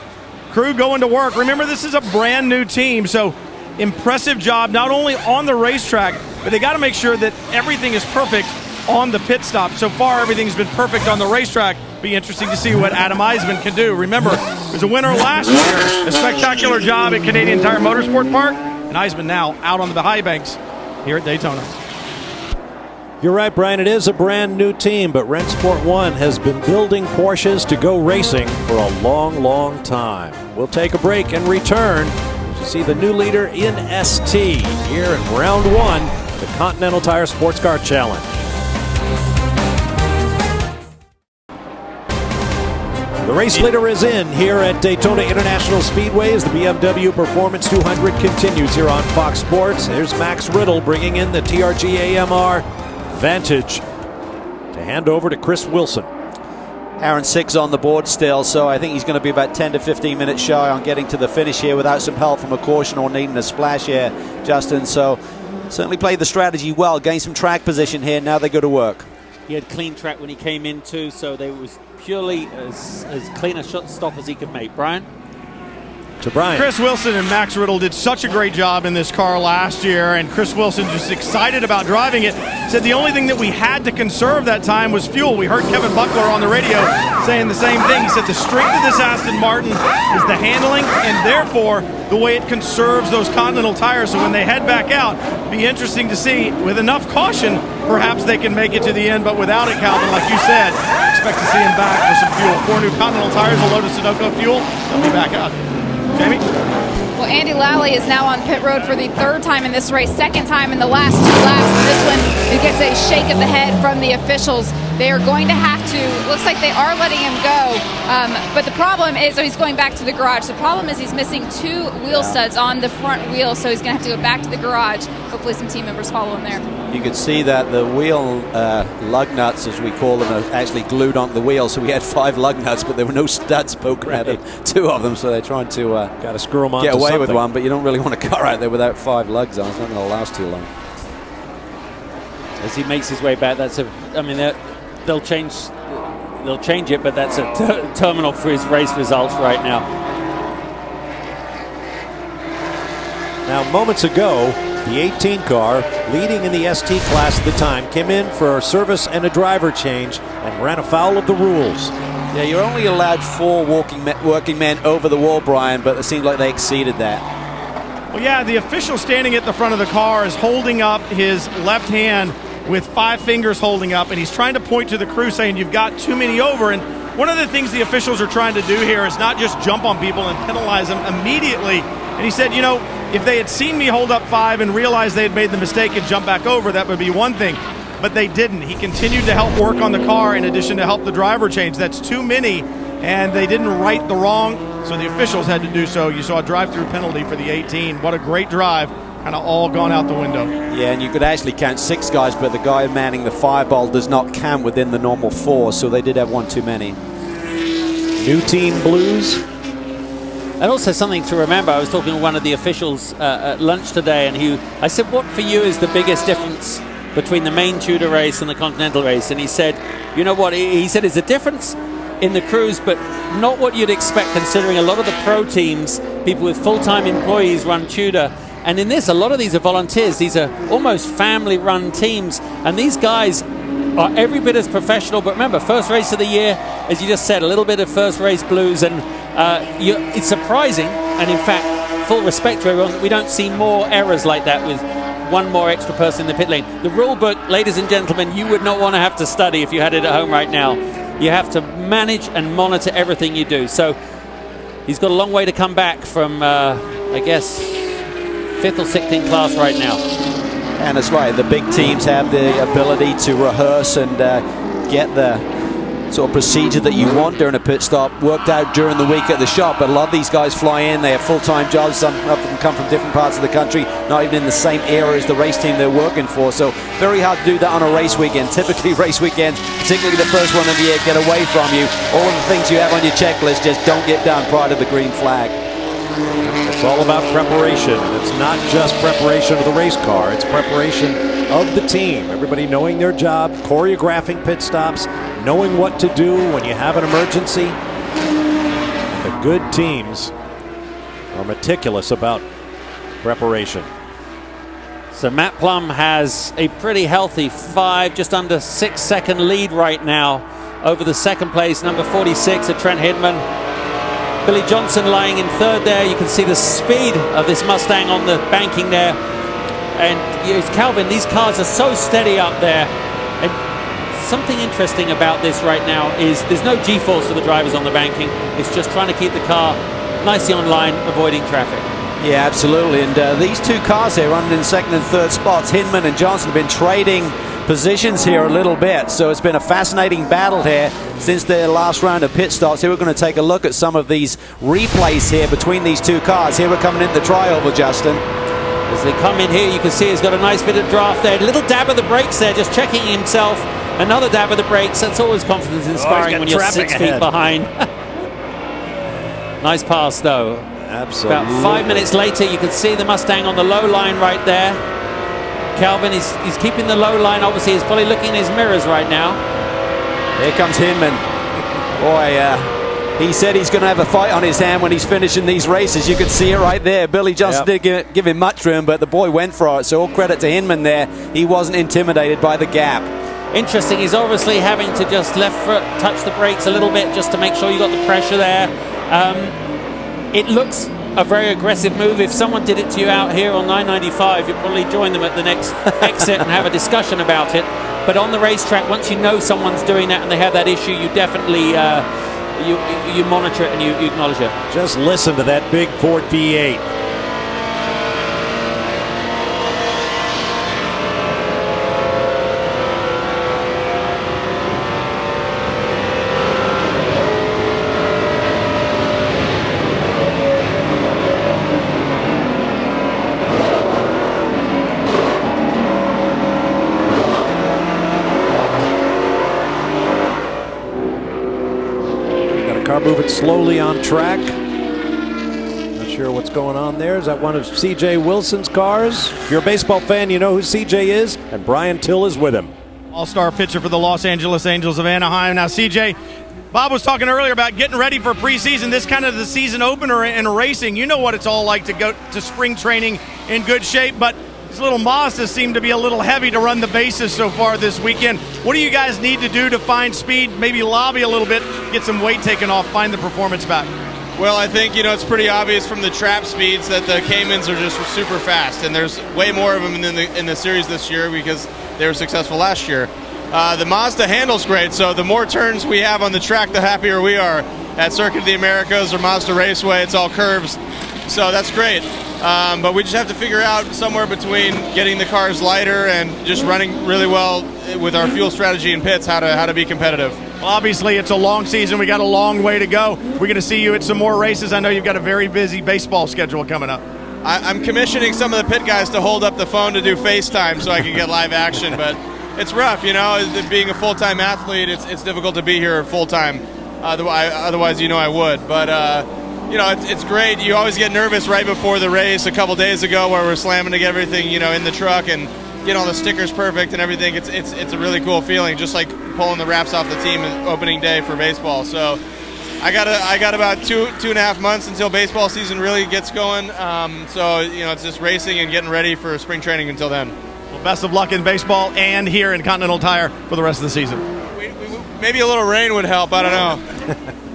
Crew going to work. Remember, this is a brand new team, so impressive job not only on the racetrack, but they got to make sure that everything is perfect on the pit stop. So far, everything's been perfect on the racetrack. Be interesting to see what Adam Eisman can do. Remember, he was a winner last year. A spectacular job at Canadian Tire Motorsport Park, and Eisman now out on the high banks here at Daytona. You're right, Brian. It is a brand new team, but Rennsport 1 has been building Porsches to go racing for a long, long time. We'll take a break and return to see the new leader in ST here in round 1, the Continental Tire SportsCar Challenge. The race leader is in here at Daytona International Speedway as the BMW Performance 200 continues here on Fox Sports. There's Max Riddle bringing in the TRG AMR Vantage to hand over to Chris Wilson. Hour and 6 on the board still, so I think he's going to be about 10 to 15 minutes shy on getting to the finish here without some help from a caution or needing a splash here, Justin. So certainly played the strategy well, gained some track position here. Now they go to work. He had clean track when he came in too, so they was purely as clean a stop as he could make. Brian? To Brian. Chris Wilson and Max Riddle did such a great job in this car last year, and Chris Wilson just excited about driving it. Said the only thing that we had to conserve that time was fuel. We heard Kevin Buckler on the radio saying the same thing. He said the strength of this Aston Martin is the handling, and therefore the way it conserves those Continental tires. So when they head back out, be interesting to see. With enough caution, perhaps they can make it to the end, but without it, Calvin, like you said, expect to see him back for some fuel. 4 new Continental tires, a Lotus Sunoco fuel. They'll be back out. Jamie? Well, Andy Lally is now on pit road for the 3rd time in this race, 2nd time in the last 2 laps. And this one, he gets a shake of the head from the officials. They are going to have to, looks like they are letting him go. But the problem is, he's going back to the garage. The problem is he's missing 2 wheel studs on the front wheel, so he's going to have to go back to the garage. Hopefully some team members follow him there. You could see that the wheel lug nuts, as we call them, are actually glued onto the wheel. So we had 5 lug nuts, but there were no studs poking out of 2 of them. So they're trying to got to screw them on get away something with one, but you don't really want a car out there without 5 lugs on. It's not going to last too long. As he makes his way back, they'll change it, but that's a terminal for his race results right now. Now, moments ago, The 18 car, leading in the ST class at the time, came in for a service and a driver change and ran afoul of the rules. Yeah, you're only allowed 4 working men over the wall, Brian, but it seemed like they exceeded that. Well, yeah, the official standing at the front of the car is holding up his left hand with 5 fingers holding up, and he's trying to point to the crew saying you've got too many over. And one of the things the officials are trying to do here is not just jump on people and penalize them immediately. And he said, you know, if they had seen me hold up 5 and realized they had made the mistake and jump back over, that would be one thing. But they didn't. He continued to help work on the car in addition to help the driver change. That's too many, and they didn't right the wrong, so the officials had to do so. You saw a drive-through penalty for the 18. What a great drive. Kind of all gone out the window. Yeah, and you could actually count 6 guys, but the guy manning the fireball does not count within the normal 4, so they did have 1 too many. New team blues. And also something to remember, I was talking to one of the officials at lunch today, and I said, what for you is the biggest difference between the main Tudor race and the Continental race? And he said, you know what, he said it's a difference in the crews, but not what you'd expect, considering a lot of the pro teams, people with full-time employees run Tudor. And in this, a lot of these are volunteers. These are almost family-run teams. And these guys are every bit as professional. But remember, first race of the year, as you just said, a little bit of first race blues. And it's surprising, and in fact, full respect to everyone, that we don't see more errors like that with one more extra person in the pit lane. The rule book, ladies and gentlemen, you would not want to have to study if you had it at home right now. You have to manage and monitor everything you do. So he's got a long way to come back from, I guess, 5th or 6th in class right now. And that's right, the big teams have the ability to rehearse and get the sort of procedure that you want during a pit stop worked out during the week at the shop. But a lot of these guys fly in, they have full-time jobs, some of them come from different parts of the country, not even in the same era as the race team they're working for. So very hard to do that on a race weekend. Typically race weekends, particularly the first one of the year, get away from you. All of the things you have on your checklist just don't get done prior to the green flag. It's all about preparation. It's not just preparation of the race car, it's preparation of the team. Everybody knowing their job, choreographing pit stops, knowing what to do when you have an emergency. The good teams are meticulous about preparation. So Matt Plum has a pretty healthy 5, just under 6-second lead right now over the second place, number 46 at Trent Hindman. Billy Johnson lying in 3rd there. You can see the speed of this Mustang on the banking there. And Calvin, these cars are so steady up there. And something interesting about this right now is there's no G-force for the drivers on the banking. It's just trying to keep the car nicely on line, avoiding traffic. Yeah, absolutely. And these 2 cars here running in 2nd and 3rd spots, Hindman and Johnson, have been trading positions here a little bit. So it's been a fascinating battle here since their last round of pit stops. Here we're going to take a look at some of these replays here between these 2 cars. Here we're coming into the tri-oval, Justin. As they come in here, you can see he's got a nice bit of draft there. A little dab of the brakes there, just checking himself. Another dab of the brakes. That's always confidence inspiring when you're 6 feet behind. Nice pass, though. Absolutely. About 5 minutes later, you can see the Mustang on the low line right there. Calvin is keeping the low line. Obviously, he's probably looking in his mirrors right now. Here comes Hindman. Boy, he said he's going to have a fight on his hand when he's finishing these races. You can see it right there. Billy Johnson didn't give him much room, but the boy went for it. So all credit to Hindman there. He wasn't intimidated by the gap. Interesting. He's obviously having to just left foot touch the brakes a little bit just to make sure you got the pressure there. It looks a very aggressive move. If someone did it to you out here on 995, you'd probably join them at the next exit and have a discussion about it. But on the racetrack, once you know someone's doing that and they have that issue, you definitely you monitor it and you acknowledge it. Just listen to that big Ford V8. Moving slowly on track. Not sure what's going on there. Is that one of C.J. Wilson's cars? If you're a baseball fan, you know who C.J. is, and Brian Till is with him. All-star pitcher for the Los Angeles Angels of Anaheim. Now, C.J., Bob was talking earlier about getting ready for preseason. This kind of the season opener in racing. You know what it's all like to go to spring training in good shape, but These little Mazdas seem to be a little heavy to run the bases so far this weekend. What do you guys need to do to find speed, maybe lobby a little bit, get some weight taken off, find the performance back? Well, I think, it's pretty obvious from the trap speeds that the Caymans are just super fast, and there's way more of them in the series this year because they were successful last year. The Mazda handles great, so the more turns we have on the track, the happier we are. At Circuit of the Americas or Mazda Raceway, it's all curves, so that's great. But we just have to figure out somewhere between getting the cars lighter and just running really well with our fuel strategy in pits how to be competitive. Well, obviously, it's a long season. We got a long way to go. We're going to see you at some more races. I know you've got a very busy baseball schedule coming up. I'm commissioning some of the pit guys to hold up the phone to do FaceTime so I can get live action, but it's rough, being a full-time athlete, it's difficult to be here full-time. Otherwise, I would. But, it's great. You always get nervous right before the race. A couple days ago where we're slamming to get everything, in the truck and get all the stickers perfect and everything. It's a really cool feeling, just like pulling the wraps off the team opening day for baseball. So I got about two and a half months until baseball season really gets going. It's just racing and getting ready for spring training until then. Well, best of luck in baseball and here in Continental Tire for the rest of the season. Maybe a little rain would help. I don't know.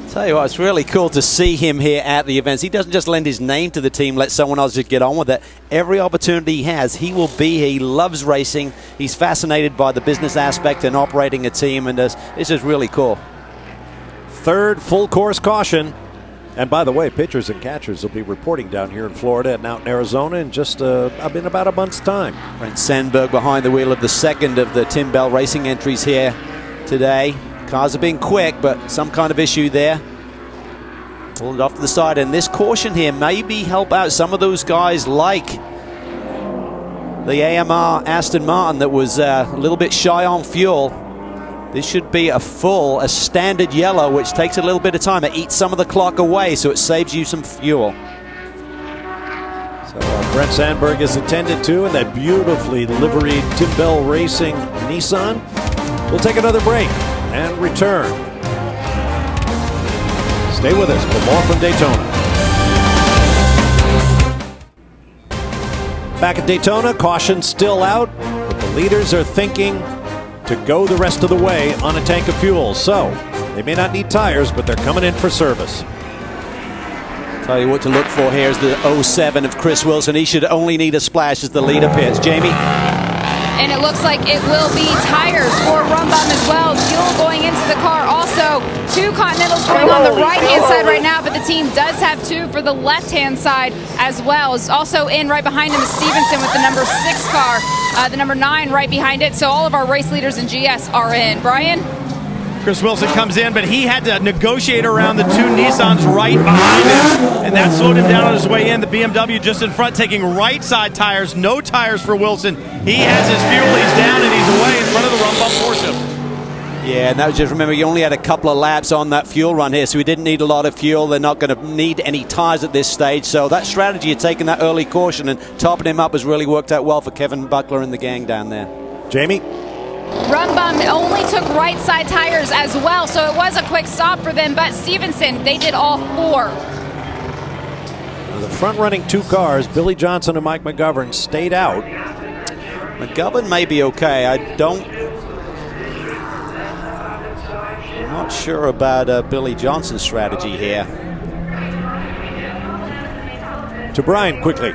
Tell you what, it's really cool to see him here at the events. He doesn't just lend his name to the team, let someone else just get on with it. Every opportunity he has, he will be here. He loves racing. He's fascinated by the business aspect and operating a team, and it's just really cool. Third full course caution. And by the way, pitchers and catchers will be reporting down here in Florida and out in Arizona in just in about a month's time. Brent Sandberg behind the wheel of the second of the Tim Bell Racing entries here today. Cars have been quick, but some kind of issue there. Pulled it off to the side, and this caution here maybe help out some of those guys like the AMR Aston Martin that was a little bit shy on fuel. This should be a standard yellow, which takes a little bit of time. It eats some of the clock away, so it saves you some fuel. So Brent Sandberg is attended to in that beautifully liveried Tim Bell Racing Nissan. We'll take another break and return. Stay with us for more from Daytona. Back at Daytona, caution still out, but the leaders are thinking to go the rest of the way on a tank of fuel. So they may not need tires, but they're coming in for service. Tell you what to look for here is the 07 of Chris Wilson. He should only need a splash as the leader pits. Jamie? And it looks like it will be tires for Rumbum as well. Fuel going into the car. Also, 2 Continentals going on the right-hand side right now, but the team does have 2 for the left-hand side as well. It's also in right behind him is Stevenson with the number 6 car, the number 9 right behind it. So all of our race leaders in GS are in. Brian? Chris Wilson comes in, but he had to negotiate around the 2 Nissans right behind him, and that slowed him down on his way in. The BMW just in front taking right side tires, no tires for Wilson. He has his fuel, he's down, and he's away in front of the Rumbum Porsche. Yeah, and that was just, remember, you only had a couple of laps on that fuel run here, so we didn't need a lot of fuel. They're not going to need any tires at this stage, so that strategy of taking that early caution and topping him up has really worked out well for Kevin Buckler and the gang down there. Jamie? Rumbum only took right side tires as well, so it was a quick stop for them, but Stevenson, they did all 4. The front-running 2 cars, Billy Johnson and Mike McGovern, stayed out. McGovern may be okay. I'm not sure about Billy Johnson's strategy here. To Brian, quickly.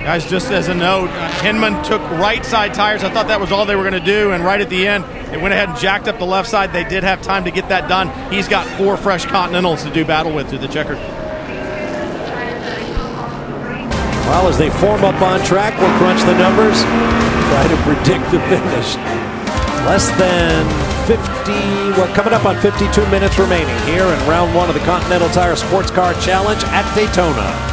Guys, just as a note, Hinman took right side tires. I thought that was all they were going to do, and right at the end, they went ahead and jacked up the left side. They did have time to get that done. He's got 4 fresh Continentals to do battle with through the checkered. Well, as they form up on track, we'll crunch the numbers, try to predict the finish. Less than 50, we're coming up on 52 minutes remaining here in round 1 of the Continental Tire SportsCar Challenge at Daytona.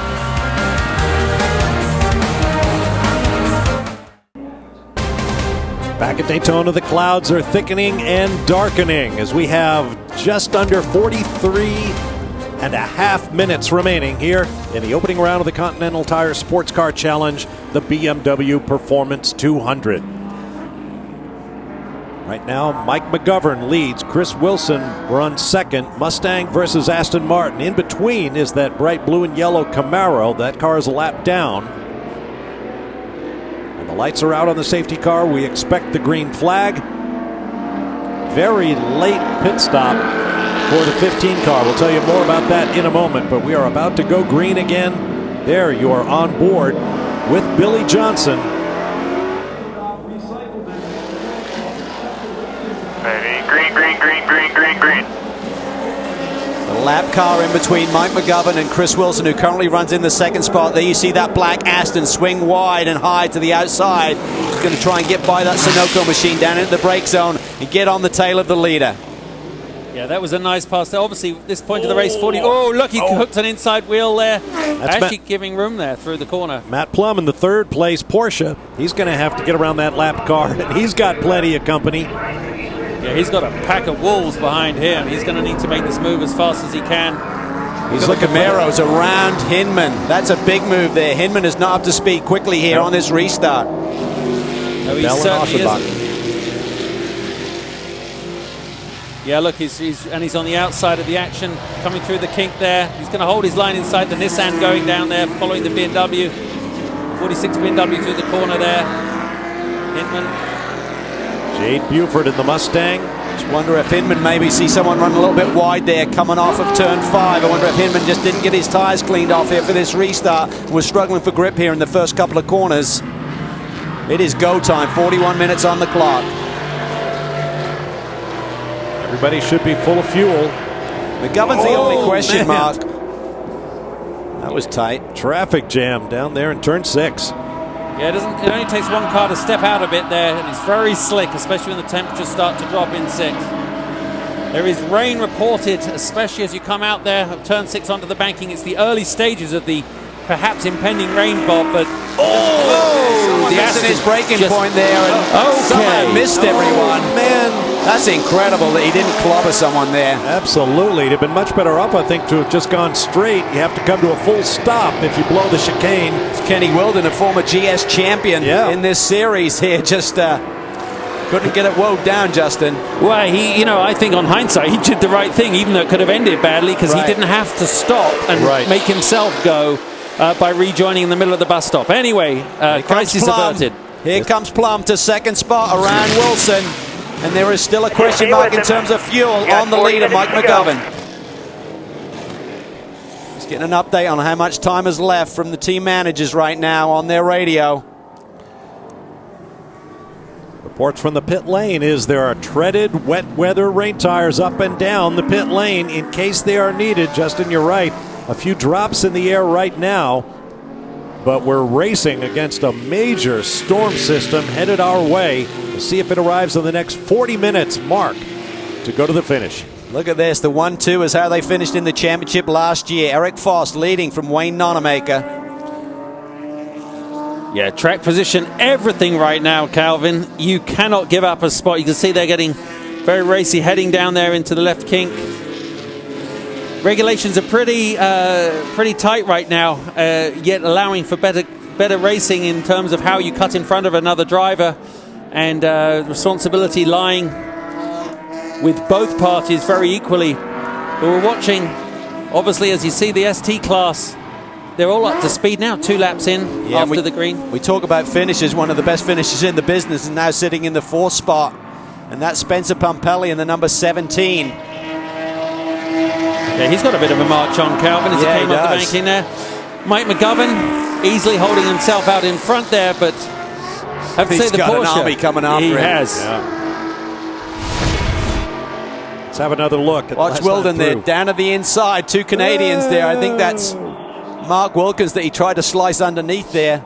Back at Daytona, the clouds are thickening and darkening as we have just under 43.5 minutes remaining here in the opening round of the Continental Tire SportsCar Challenge, the BMW Performance 200. Right now, Mike McGovern leads. Chris Wilson runs second. Mustang versus Aston Martin. In between is that bright blue and yellow Camaro. That car is a lap down. On The lights are out on the safety car. We expect the green flag. Very late pit stop for the 15 car. We'll tell you more about that in a moment, but we are about to go green again. There you are on board with Billy Johnson. Ready, green, green, green, green, green, green. The lap car in between Mike McGovern and Chris Wilson, who currently runs in the second spot. There you see that black Aston swing wide and high to the outside. He's going to try and get by that Sunoco machine down into the brake zone and get on the tail of the leader. Yeah, that was a nice pass there. Obviously, this point of the race, 40. Oh, look, he hooked an inside wheel there. Actually giving room there through the corner. Matt Plum in the third place Porsche. He's going to have to get around that lap car, and he's got plenty of company. Yeah, he's got a pack of wolves behind him. He's going to need to make this move as fast as he can. He's looking Camaro's around Hinman. That's a big move there. Hinman is not up to speed quickly here on this restart. No, he certainly isn't. Yeah, look, he's on the outside of the action, coming through the kink there. He's going to hold his line inside the Nissan going down there, following the BMW. 46 BMW through the corner there. Hinman. Jade Buford in the Mustang. Just wonder if Hinman maybe see someone run a little bit wide there coming off of turn 5. I wonder if Hinman just didn't get his tyres cleaned off here for this restart. Was struggling for grip here in the first couple of corners. It is go time, 41 minutes on the clock. Everybody should be full of fuel. McGovern's the only question mark. That was tight. Traffic jam down there in turn 6. Yeah, it only takes one car to step out a bit there, and it's very slick, especially when the temperatures start to drop in 6. There is rain reported, especially as you come out there of turn 6 onto the banking. It's the early stages of the perhaps impending rain, Bob, but someone missing his braking point there, and somehow missed everyone. Man, that's incredible that he didn't clobber someone there. Absolutely. It'd have been much better up, I think, to have just gone straight. You have to come to a full stop if you blow the chicane. It's Kenny Wilden, a former GS champion in this series here, just couldn't get it woed down, Justin. Well, I think on hindsight, he did the right thing, even though it could have ended badly, because he didn't have to stop and make himself go by rejoining in the middle of the bus stop. Anyway, crisis averted. Here comes Plum to second spot around Wilson. And there is still a question mark in terms of fuel on the leader, Mike McGovern. Just getting an update on how much time is left from the team managers right now on their radio. Reports from the pit lane is there are treaded wet weather rain tires up and down the pit lane in case they are needed. Justin, you're right. A few drops in the air right now, but we're racing against a major storm system headed our way. We'll see if it arrives in the next 40 minutes, Mark, to go to the finish. Look at this. The 1-2 is how they finished in the championship last year. Eric Foss leading from Wayne Nonamaker. Yeah, track position, everything right now, Calvin. You cannot give up a spot. You can see they're getting very racy, heading down there into the left kink. Regulations are pretty tight right now, yet allowing for better racing in terms of how you cut in front of another driver, and responsibility lying with both parties very equally. But we're watching, obviously, as you see the ST class, they're all up to speed now, 2 laps in after the green. We talk about finishes, one of the best finishes in the business, and now sitting in the 4th spot, and that's Spencer Pumpelly in the number 17. Yeah, he's got a bit of a march on, Calvin, as he came up the banking there. Mike McGovern easily holding himself out in front there, but I have to say the got Porsche, an army coming after him. He has. Yeah. Let's have another look at Watch Wilden there, down to the inside. 2 Canadians there. I think that's Mark Wilkins that he tried to slice underneath there.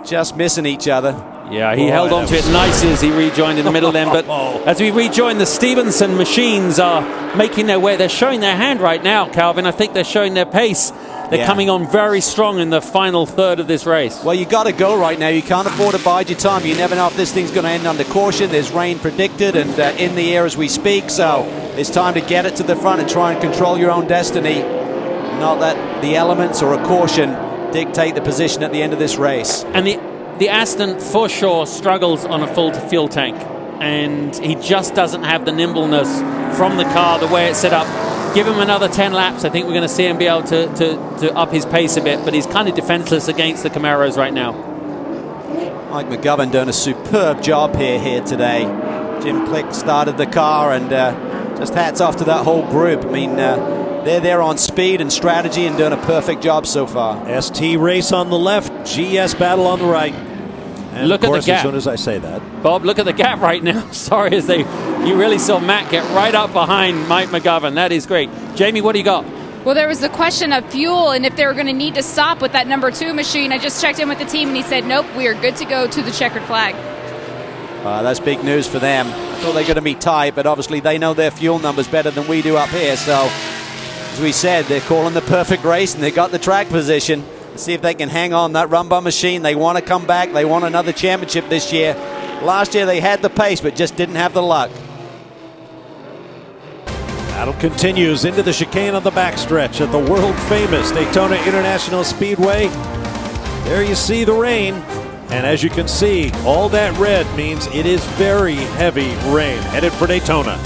Just missing each other. Yeah, he held on to it nicely as he rejoined in the middle then, but as we rejoin, the Stevenson machines are making their way. They're showing their hand right now, Calvin. I think they're showing their pace. They're coming on very strong in the final third of this race. Well, you got to go right now. You can't afford to bide your time. You never know if this thing's going to end under caution. There's rain predicted and in the air as we speak, so it's time to get it to the front and try and control your own destiny. Not let the elements or a caution dictate the position at the end of this race. And the Aston, for sure, struggles on a full fuel tank, and he just doesn't have the nimbleness from the car, the way it's set up. Give him another 10 laps, I think we're going to see him be able to up his pace a bit, but he's kind of defenseless against the Camaros right now. Mike McGovern doing a superb job here today. Jim Click started the car, and just hats off to that whole group. I mean, they're there on speed and strategy and doing a perfect job so far. ST race on the left, GS battle on the right. And look of course, at the gap. as soon as I say that. Bob, look at the gap right now. Sorry, you really saw Matt get right up behind Mike McGovern. That is great. Jamie, what do you got? Well, there was the question of fuel and if they were going to need to stop with that number 2 machine. I just checked in with the team, and he said, nope, we are good to go to the checkered flag. That's big news for them. I thought they were going to be tight, but obviously they know their fuel numbers better than we do up here. So, as we said, they're calling the perfect race, and they got the track position. Let's see if they can hang on. That run by machine, they want to come back. They want another championship this year. Last year they had the pace, but just didn't have the luck. Battle continues into the chicane on the backstretch at the world-famous Daytona International Speedway. There you see the rain. And as you can see, all that red means it is very heavy rain headed for Daytona.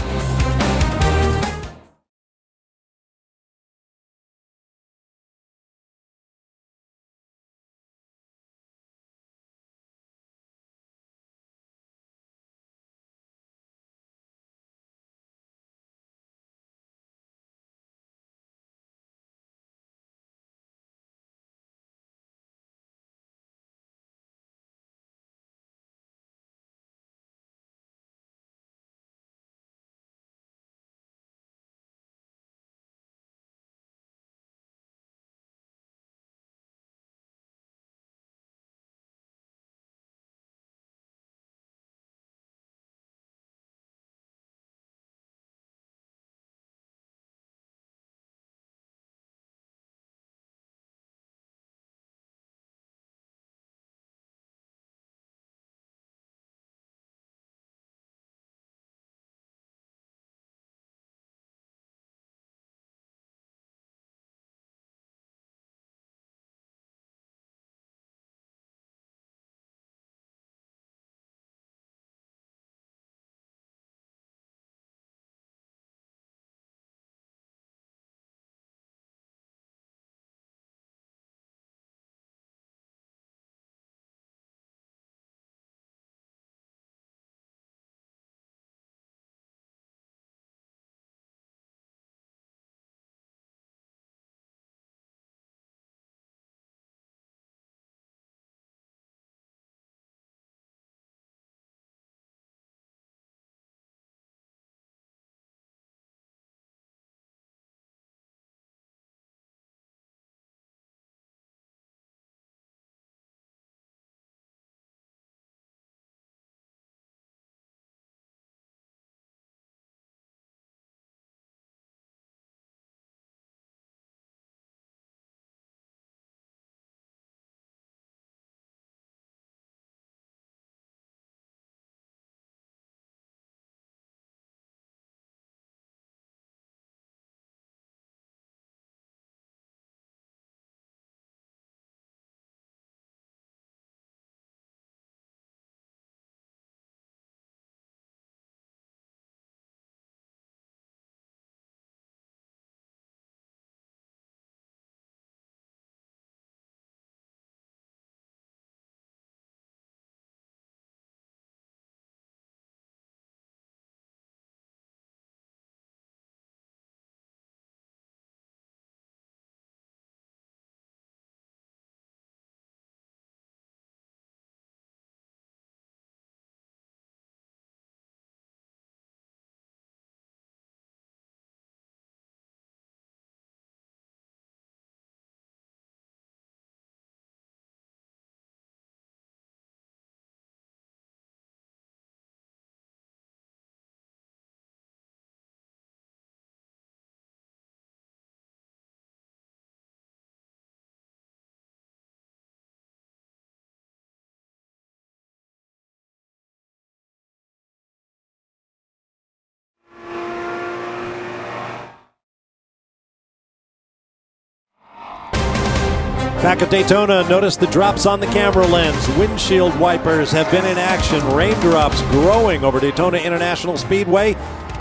Back at Daytona, notice the drops on the camera lens. Windshield wipers have been in action. Raindrops growing over Daytona International Speedway.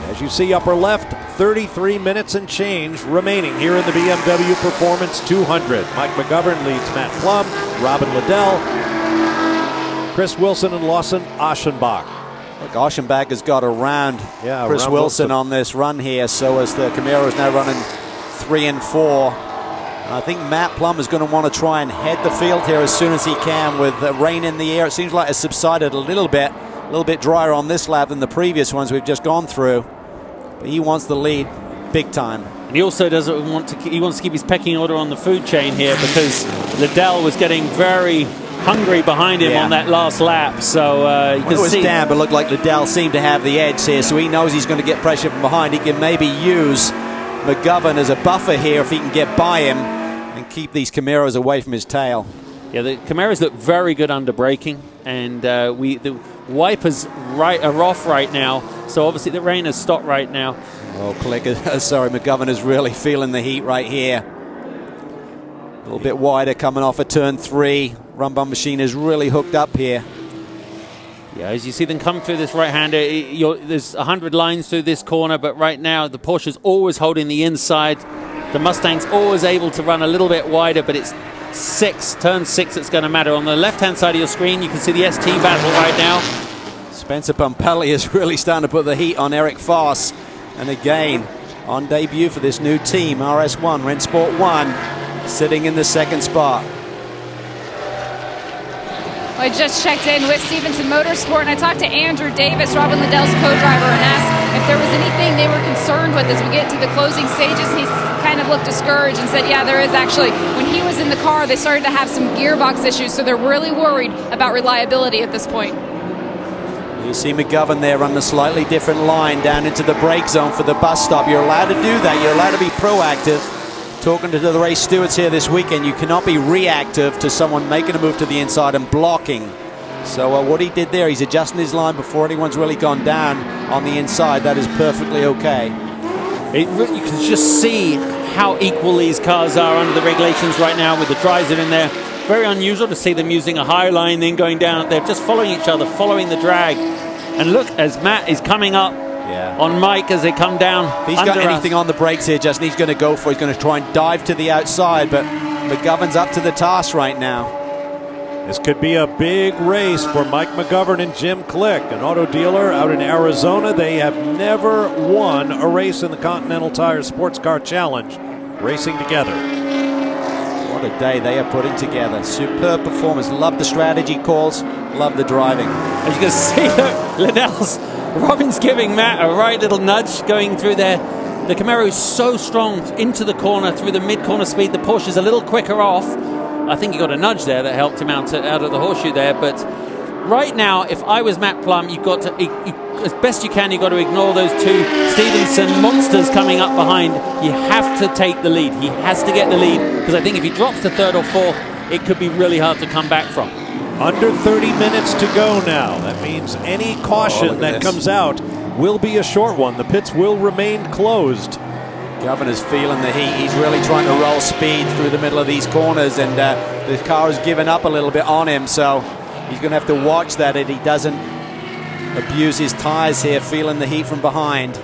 As you see upper left, 33 minutes and change remaining here in the BMW Performance 200. Mike McGovern leads Matt Plum, Robin Liddell, Chris Wilson and Lawson Aschenbach. Look, Aschenbach has got around Chris Wilson on this run here, so as the Camaro's now running 3 and 4. I think Matt Plum is going to want to try and head the field here as soon as he can with rain in the air. It seems like it's subsided a little bit drier on this lap than the previous ones we've just gone through. But he wants the lead big time. And he also doesn't want to. He wants to keep his pecking order on the food chain here because Liddell was getting very hungry behind him on that last lap. So you can see. It was Dan, but looked like Liddell seemed to have the edge here, so he knows he's going to get pressure from behind. He can maybe use McGovern as a buffer here if he can get by him and keep these Camaros away from his tail. Yeah, the Camaros look very good under braking, and the wipers are off right now, so obviously the rain has stopped right now. Oh, McGovern is really feeling the heat right here. A little bit wider coming off of turn 3. Run Bum Machine is really hooked up here. Yeah, as you see them come through this right-hander, there's 100 lines through this corner, but right now the Porsche's always holding the inside. The Mustang's always able to run a little bit wider, but it's turn 6 that's going to matter. On the left-hand side of your screen, you can see the ST battle right now. Spencer Pumpelly is really starting to put the heat on Eric Foss. And again, on debut for this new team, RS1, Rennsport 1, sitting in the second spot. I just checked in with Stevenson Motorsport, and I talked to Andrew Davis, Robin Liddell's co-driver, and asked if there was anything they were concerned with as we get to the closing stages. He kind of looked discouraged and said, yeah, there is actually. When he was in the car, they started to have some gearbox issues, so they're really worried about reliability at this point. You see McGovern there on a slightly different line down into the brake zone for the bus stop. You're allowed to do that. You're allowed to be proactive. Talking to the race stewards here this weekend, you cannot be reactive to someone making a move to the inside and blocking. So what he did there, he's adjusting his line before anyone's really gone down on the inside. That is perfectly okay. You can just see how equal these cars are under the regulations right now with the dries in there. Very unusual to see them using a high line, then going down. They're just following each other, following the drag. And look, as Matt is coming up on Mike as they come down. If he's got anything on the brakes here, Justin, he's going to go for it. He's going to try and dive to the outside, but McGovern's up to the task right now. This could be a big race for Mike McGovern and Jim Click, an auto dealer out in Arizona. They have never won a race in the Continental Tire SportsCar Challenge, racing together. What a day they are putting together. Superb performance. Love the strategy calls. Love the driving. As you can see, Robin's giving Matt a right little nudge going through there. The Camaro is so strong into the corner through the mid-corner speed. The Porsche's a little quicker off. I think he got a nudge there that helped him out of the horseshoe there. But right now, if I was Matt Plum, you've got to, as best you can, you've got to ignore those two Stevenson monsters coming up behind. You have to take the lead. He has to get the lead, because I think if he drops to 3rd or 4th, it could be really hard to come back from. Under 30 minutes to go now. That means any caution that comes out will be a short one. The pits will remain closed. Governor's feeling the heat. He's really trying to roll speed through the middle of these corners, and the car has given up a little bit on him, so he's going to have to watch that he doesn't abuse his tires here, feeling the heat from behind.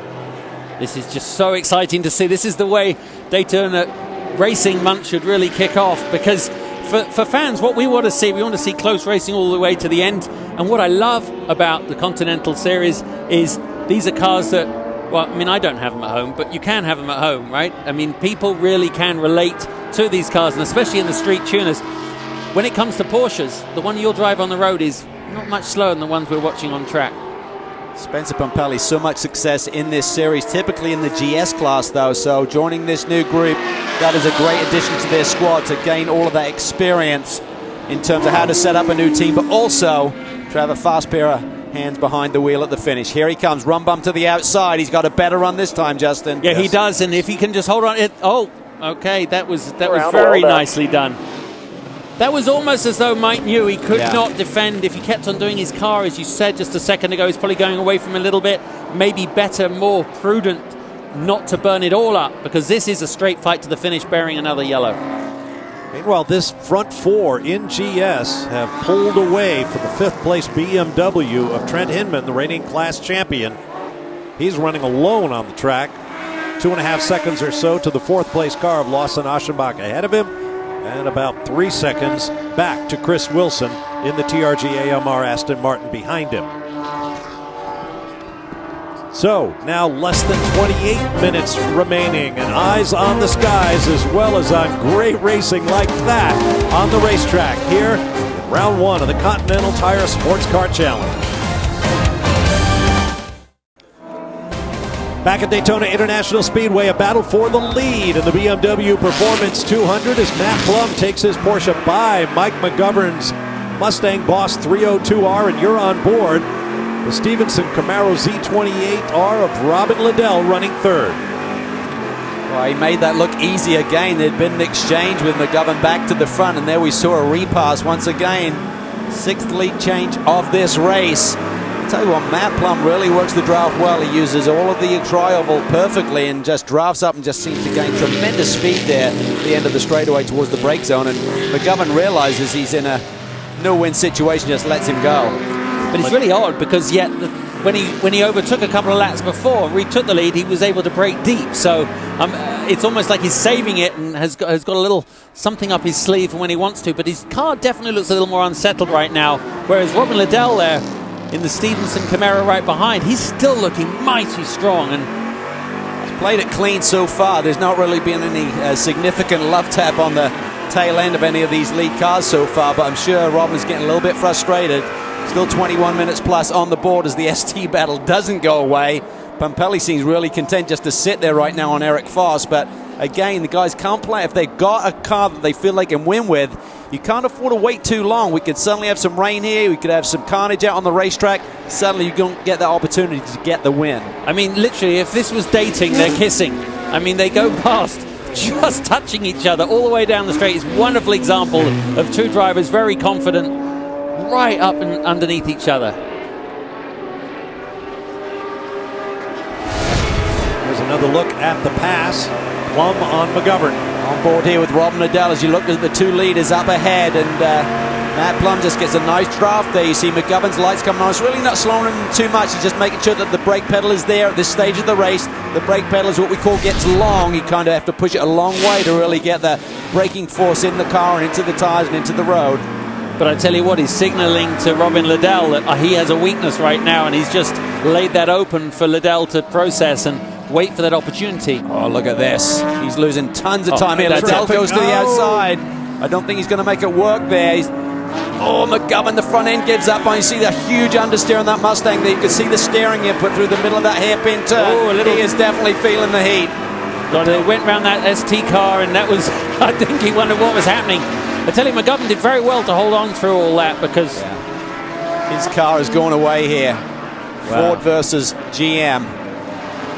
This is just so exciting to see. This is the way Daytona Racing Month should really kick off, because for fans, what we want to see close racing all the way to the end. And what I love about the Continental Series is these are cars that, well, I mean, I don't have them at home, but you can have them at home, right? I mean, people really can relate to these cars, and especially in the street tuners. When it comes to Porsches, the one you'll drive on the road is not much slower than the ones we're watching on track. Spencer Pumpelly, so much success in this series, typically in the GS class though, so joining this new group, that is a great addition to their squad to gain all of that experience in terms of how to set up a new team, but also to have a fast pair of hands behind the wheel at the finish. Here he comes, run bump to the outside. He's got a better run this time, Justin. Yeah, he does, and if he can just hold on it. Oh, okay, that was very nicely done. That was almost as though Mike knew he could not defend. If he kept on doing his car, as you said just a second ago, he's probably going away from a little bit. Maybe better, more prudent not to burn it all up, because this is a straight fight to the finish, bearing another yellow. Meanwhile, this front 4 in GS have pulled away from the 5th place BMW of Trent Hinman, the reigning class champion. He's running alone on the track. 2.5 seconds or so to the 4th place car of Lawson Aschenbach ahead of him, and about 3 seconds back to Chris Wilson in the TRG AMR Aston Martin behind him. So now less than 28 minutes remaining, and eyes on the skies as well as on great racing like that on the racetrack here in round 1 of the Continental Tire SportsCar Challenge. Back at Daytona International Speedway, a battle for the lead in the BMW Performance 200 as Matt Plum takes his Porsche by Mike McGovern's Mustang Boss 302R, and you're on board the Stevenson Camaro Z28R of Robin Liddell running third. Well, he made that look easy again. There'd been an exchange with McGovern back to the front, and there we saw a repass once again. 6th lead change of this race. I'll tell you what, Matt Plum really works the draft well. He uses all of the tri-oval perfectly and just drafts up and just seems to gain tremendous speed there at the end of the straightaway towards the brake zone. And McGovern realizes he's in a no-win situation, just lets him go. But it's really odd because yet when he overtook a couple of laps before and retook the lead, he was able to brake deep. So it's almost like he's saving it and has got a little something up his sleeve for when he wants to. But his car definitely looks a little more unsettled right now. Whereas Robin Liddell there in the Stevenson Camaro right behind, he's still looking mighty strong and he's played it clean so far. There's not really been any significant love tap on the tail end of any of these lead cars so far. But I'm sure Robin's getting a little bit frustrated. Still 21 minutes plus on the board as the ST battle doesn't go away. Pumpelly seems really content just to sit there right now on Eric Foss, but again, the guys can't play. If they've got a car that they feel they can win with, you can't afford to wait too long. We could suddenly have some rain here, we could have some carnage out on the racetrack. Suddenly you don't get that opportunity to get the win. I mean, literally, if this was dating, they're kissing. I mean, they go past just touching each other all the way down the straight. It's a wonderful example of two drivers very confident, right up and underneath each other. Here's another look at the pass. Plum on McGovern. On board here with Robin Liddell as you look at the two leaders up ahead, and Matt Plum just gets a nice draft there. You see McGovern's lights coming on. It's really not slowing him too much. He's just making sure that the brake pedal is there at this stage of the race. The brake pedal is what we call gets long. You kind of have to push it a long way to really get the braking force in the car and into the tires and into the road. But I tell you what, he's signaling to Robin Liddell that he has a weakness right now, and he's just laid that open for Liddell to process and wait for that opportunity. Oh, look at this. He's losing tons of time here. Liddell goes to the outside. I don't think he's going to make it work there. McGovern, the front end gives up. You see the huge understeer on that Mustang there. You can see the steering input through the middle of that hairpin turn. He is definitely feeling the heat. They went around that ST car, and that was, I think he wondered what was happening. I tell you, McGovern did very well to hold on through all that because his car is going away here. Wow. Ford versus GM.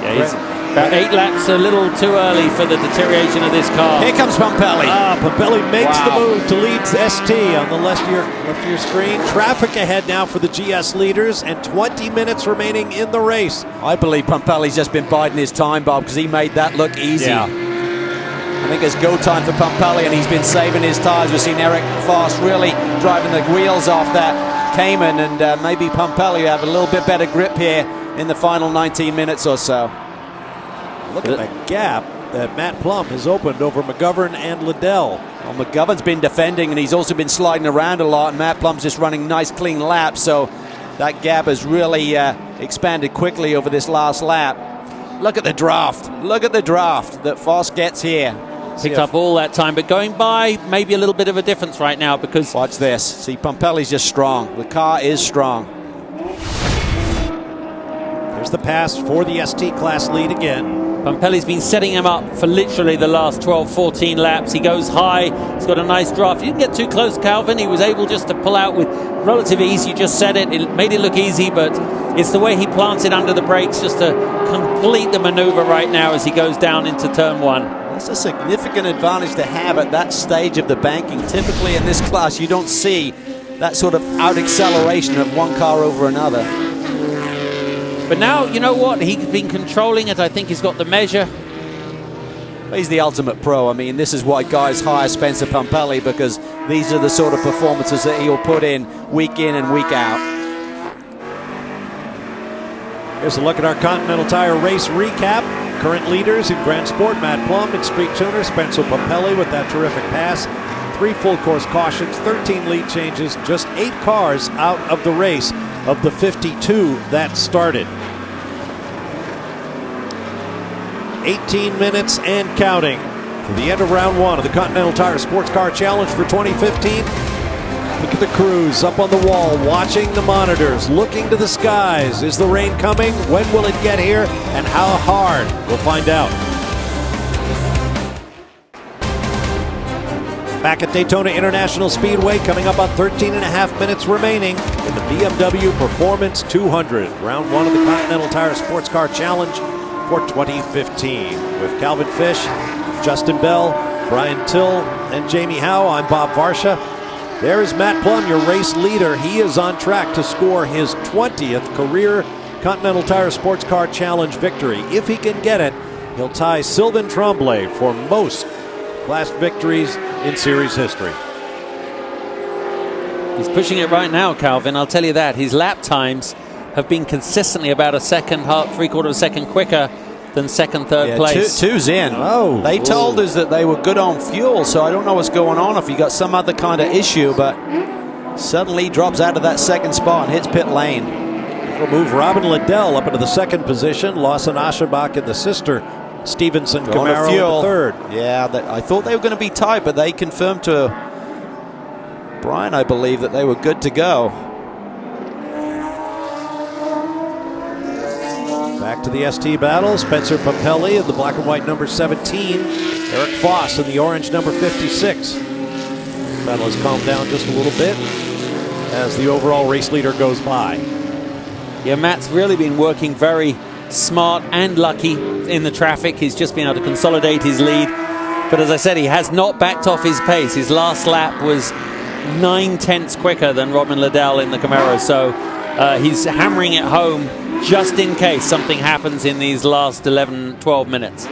Yeah, he's about 8 laps a little too early for the deterioration of this car. Here comes Pumpelly. Pumpelly makes the move to lead ST on the left of your screen. Traffic ahead now for the GS leaders and 20 minutes remaining in the race. I believe Pumpelly's just been biding his time, Bob, because he made that look easy. Yeah. I think it's go time for Pumpelly, and he's been saving his tires. We've seen Eric Foss really driving the wheels off that Cayman, and maybe Pumpelly will have a little bit better grip here in the final 19 minutes or so. Look at the gap that Matt Plum has opened over McGovern and Liddell. Well, McGovern's been defending, and he's also been sliding around a lot, and Matt Plum's just running nice, clean laps, so that gap has really expanded quickly over this last lap. Look at the draft. Look at the draft that Foss gets here. Picked up all that time, but going by maybe a little bit of a difference right now because... Watch this. See, Pumpelly's just strong. The car is strong. There's the pass for the ST class lead again. Pumpelly's been setting him up for literally the last 12, 14 laps. He goes high. He's got a nice draft. He didn't get too close, Calvin. He was able just to pull out with relative ease. You just said it. It made it look easy, but it's the way he plants it under the brakes just to complete the maneuver right now as he goes down into turn 1. That's a significant advantage to have at that stage of the banking. Typically in this class, you don't see that sort of out-acceleration of one car over another. But now, you know what? He's been controlling it. I think he's got the measure. He's the ultimate pro. I mean, this is why guys hire Spencer Pumpelly, because these are the sort of performances that he'll put in and week out. Here's a look at our Continental Tire race recap. Current leaders in Grand Sport, Matt Plum. In Street Tuner, Spencer Pumpelly with that terrific pass 3 full course cautions, 13 lead changes, just 8 cars out of the race of the 52 that started. 18 minutes and counting to the end of round 1 of the Continental Tire Sports Car Challenge for 2015. Look at the crews up on the wall, watching the monitors, looking to the skies. Is the rain coming? When will it get here? And how hard? We'll find out. Back at Daytona International Speedway, coming up on 13 and a half minutes remaining in the BMW Performance 200. Round 1 of the Continental Tire Sports Car Challenge for 2015. With Calvin Fish, Justin Bell, Brian Till, and Jamie Howe, I'm Bob Varsha. There is Matt Plum, your race leader. He is on track to score his 20th career Continental Tire Sports Car Challenge victory. If he can get it, he'll tie Sylvain Tremblay for most class victories in series history. He's pushing it right now, Calvin. I'll tell you that. His lap times have been consistently about a second, 3/4 of a second quicker than second, third place. Two's in. Oh, they told us that they were good on fuel, so I don't know what's going on, if he got some other kind of issue, but suddenly drops out of that second spot and hits pit lane. It'll move Robin Liddell up into the second position. Lawson Aschenbach and the sister Stevenson Camaro in the third. Yeah, I thought they were going to be tight, but they confirmed to Brian, I believe, that they were good to go. Back to the ST battle. Spencer Papelli in the black and white number 17. Eric Foss in the orange number 56. Battle has calmed down just a little bit as the overall race leader goes by. Yeah, Matt's really been working very smart and lucky in the traffic. He's just been able to consolidate his lead. But as I said, he has not backed off his pace. His last lap was 9/10 quicker than Robin Liddell in the Camaro. So he's hammering it home just in case something happens in these last 11, 12 minutes.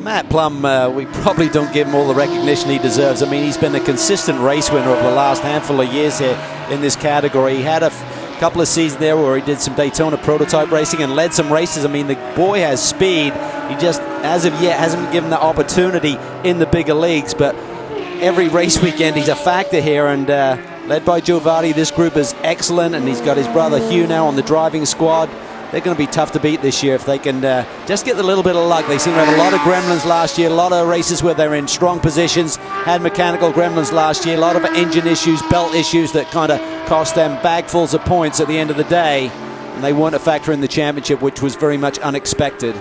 Matt Plum, we probably don't give him all the recognition he deserves. I mean, he's been a consistent race winner over the last handful of years here in this category. He had a couple of seasons there where he did some Daytona prototype racing and led some races. I mean, the boy has speed. He just, as of yet, hasn't been given the opportunity in the bigger leagues. But every race weekend, he's a factor here. And led by Joe Vardy, this group is excellent. And he's got his brother Hugh now on the driving squad. They're going to be tough to beat this year if they can just get a little bit of luck. They seem to have a lot of gremlins last year, a lot of races where they're in strong positions, had mechanical gremlins last year, a lot of engine issues, belt issues that kind of cost them bagfuls of points at the end of the day, and they weren't a factor in the championship, which was very much unexpected.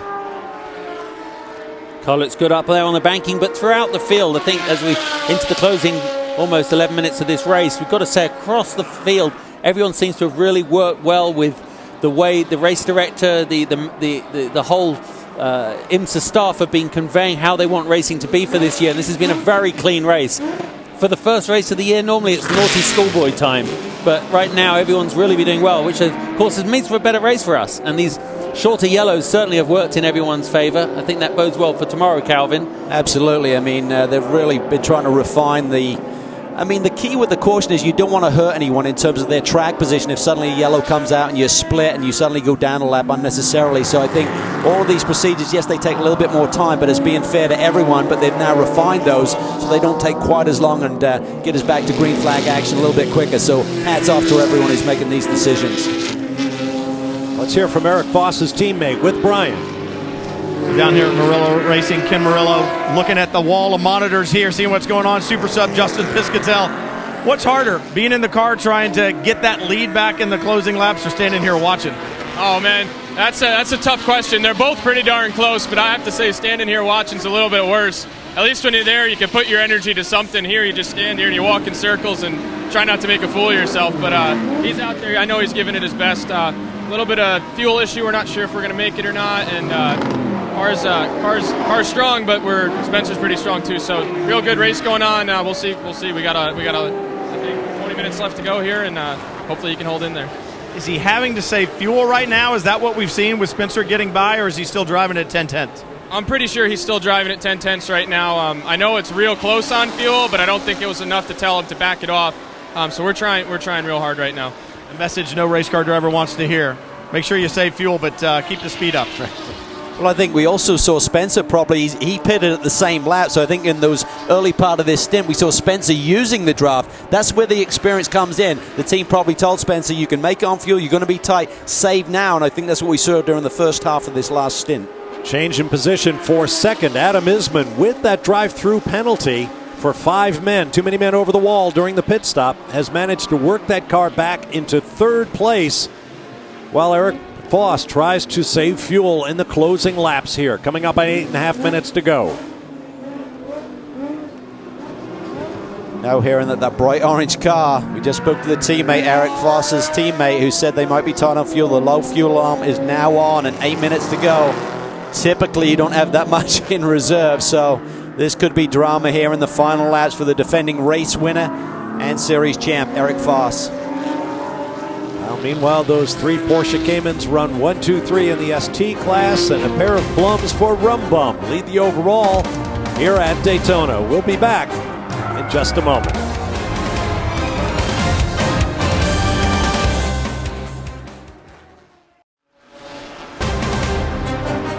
Collett's good up there on the banking, but throughout the field, I think as we into the closing almost 11 minutes of this race, we've got to say across the field, everyone seems to have really worked well with the way the race director, the whole IMSA staff have been conveying how they want racing to be for this year. And this has been a very clean race. For the first race of the year, normally it's naughty schoolboy time. But right now, everyone's really been doing well, which of course means for a better race for us. And these shorter yellows certainly have worked in everyone's favor. I think that bodes well for tomorrow, Calvin. Absolutely. I mean, they've really been trying to refine the key with the caution is you don't want to hurt anyone in terms of their track position if suddenly a yellow comes out and you split and you suddenly go down a lap unnecessarily. So I think all of these procedures, yes, they take a little bit more time, but it's being fair to everyone, but they've now refined those so they don't take quite as long and get us back to green flag action a little bit quicker. So hats off to everyone who's making these decisions. Let's hear from Eric Foss's teammate with Brian. Down here at Murillo Racing, Ken Murillo looking at the wall of monitors here, seeing what's going on. Super Sub Justin Piscatel. What's harder, being in the car trying to get that lead back in the closing laps or standing here watching? Oh, man, that's a tough question. They're both pretty darn close, but I have to say standing here watching is a little bit worse. At least when you're there, you can put your energy to something. Here, you just stand here and you walk in circles and try not to make a fool of yourself. But he's out there. I know he's giving it his best. A little bit of fuel issue. We're not sure if we're going to make it or not. And car's strong, but Spencer's pretty strong too. So real good race going on. We'll see. We got I think 20 minutes left to go here, and hopefully he can hold in there. Is he having to save fuel right now? Is that what we've seen with Spencer getting by, or is he still driving at 10/10? I'm pretty sure he's still driving at 10/10 right now. I know it's real close on fuel, but I don't think it was enough to tell him to back it off. So we're trying real hard right now. A message no race car driver wants to hear: make sure you save fuel, but keep the speed up. Well, I think we also saw Spencer he pitted at the same lap, so I think in those early part of this stint we saw Spencer using the draft. That's where the experience comes in. The team probably told Spencer, you can make it on fuel, you're going to be tight, save now, and I think that's what we saw during the first half of this last stint. Change in position for second. Adam Isman with that drive-through penalty for 5 men. Too many men over the wall during the pit stop. Has managed to work that car back into third place while Eric Foss tries to save fuel in the closing laps here. Coming up on 8.5 minutes to go. Now hearing that bright orange car. We just spoke to the teammate, Eric Foss's teammate, who said they might be tight on fuel. The low fuel alarm is now on and 8 minutes to go. Typically you don't have that much in reserve, so this could be drama here in the final laps for the defending race winner and series champ, Eric Foss. Well, meanwhile, those 3 Porsche Caymans run 1, 2, 3 in the ST class, and a pair of Plums for Rum Bum lead the overall here at Daytona. We'll be back in just a moment.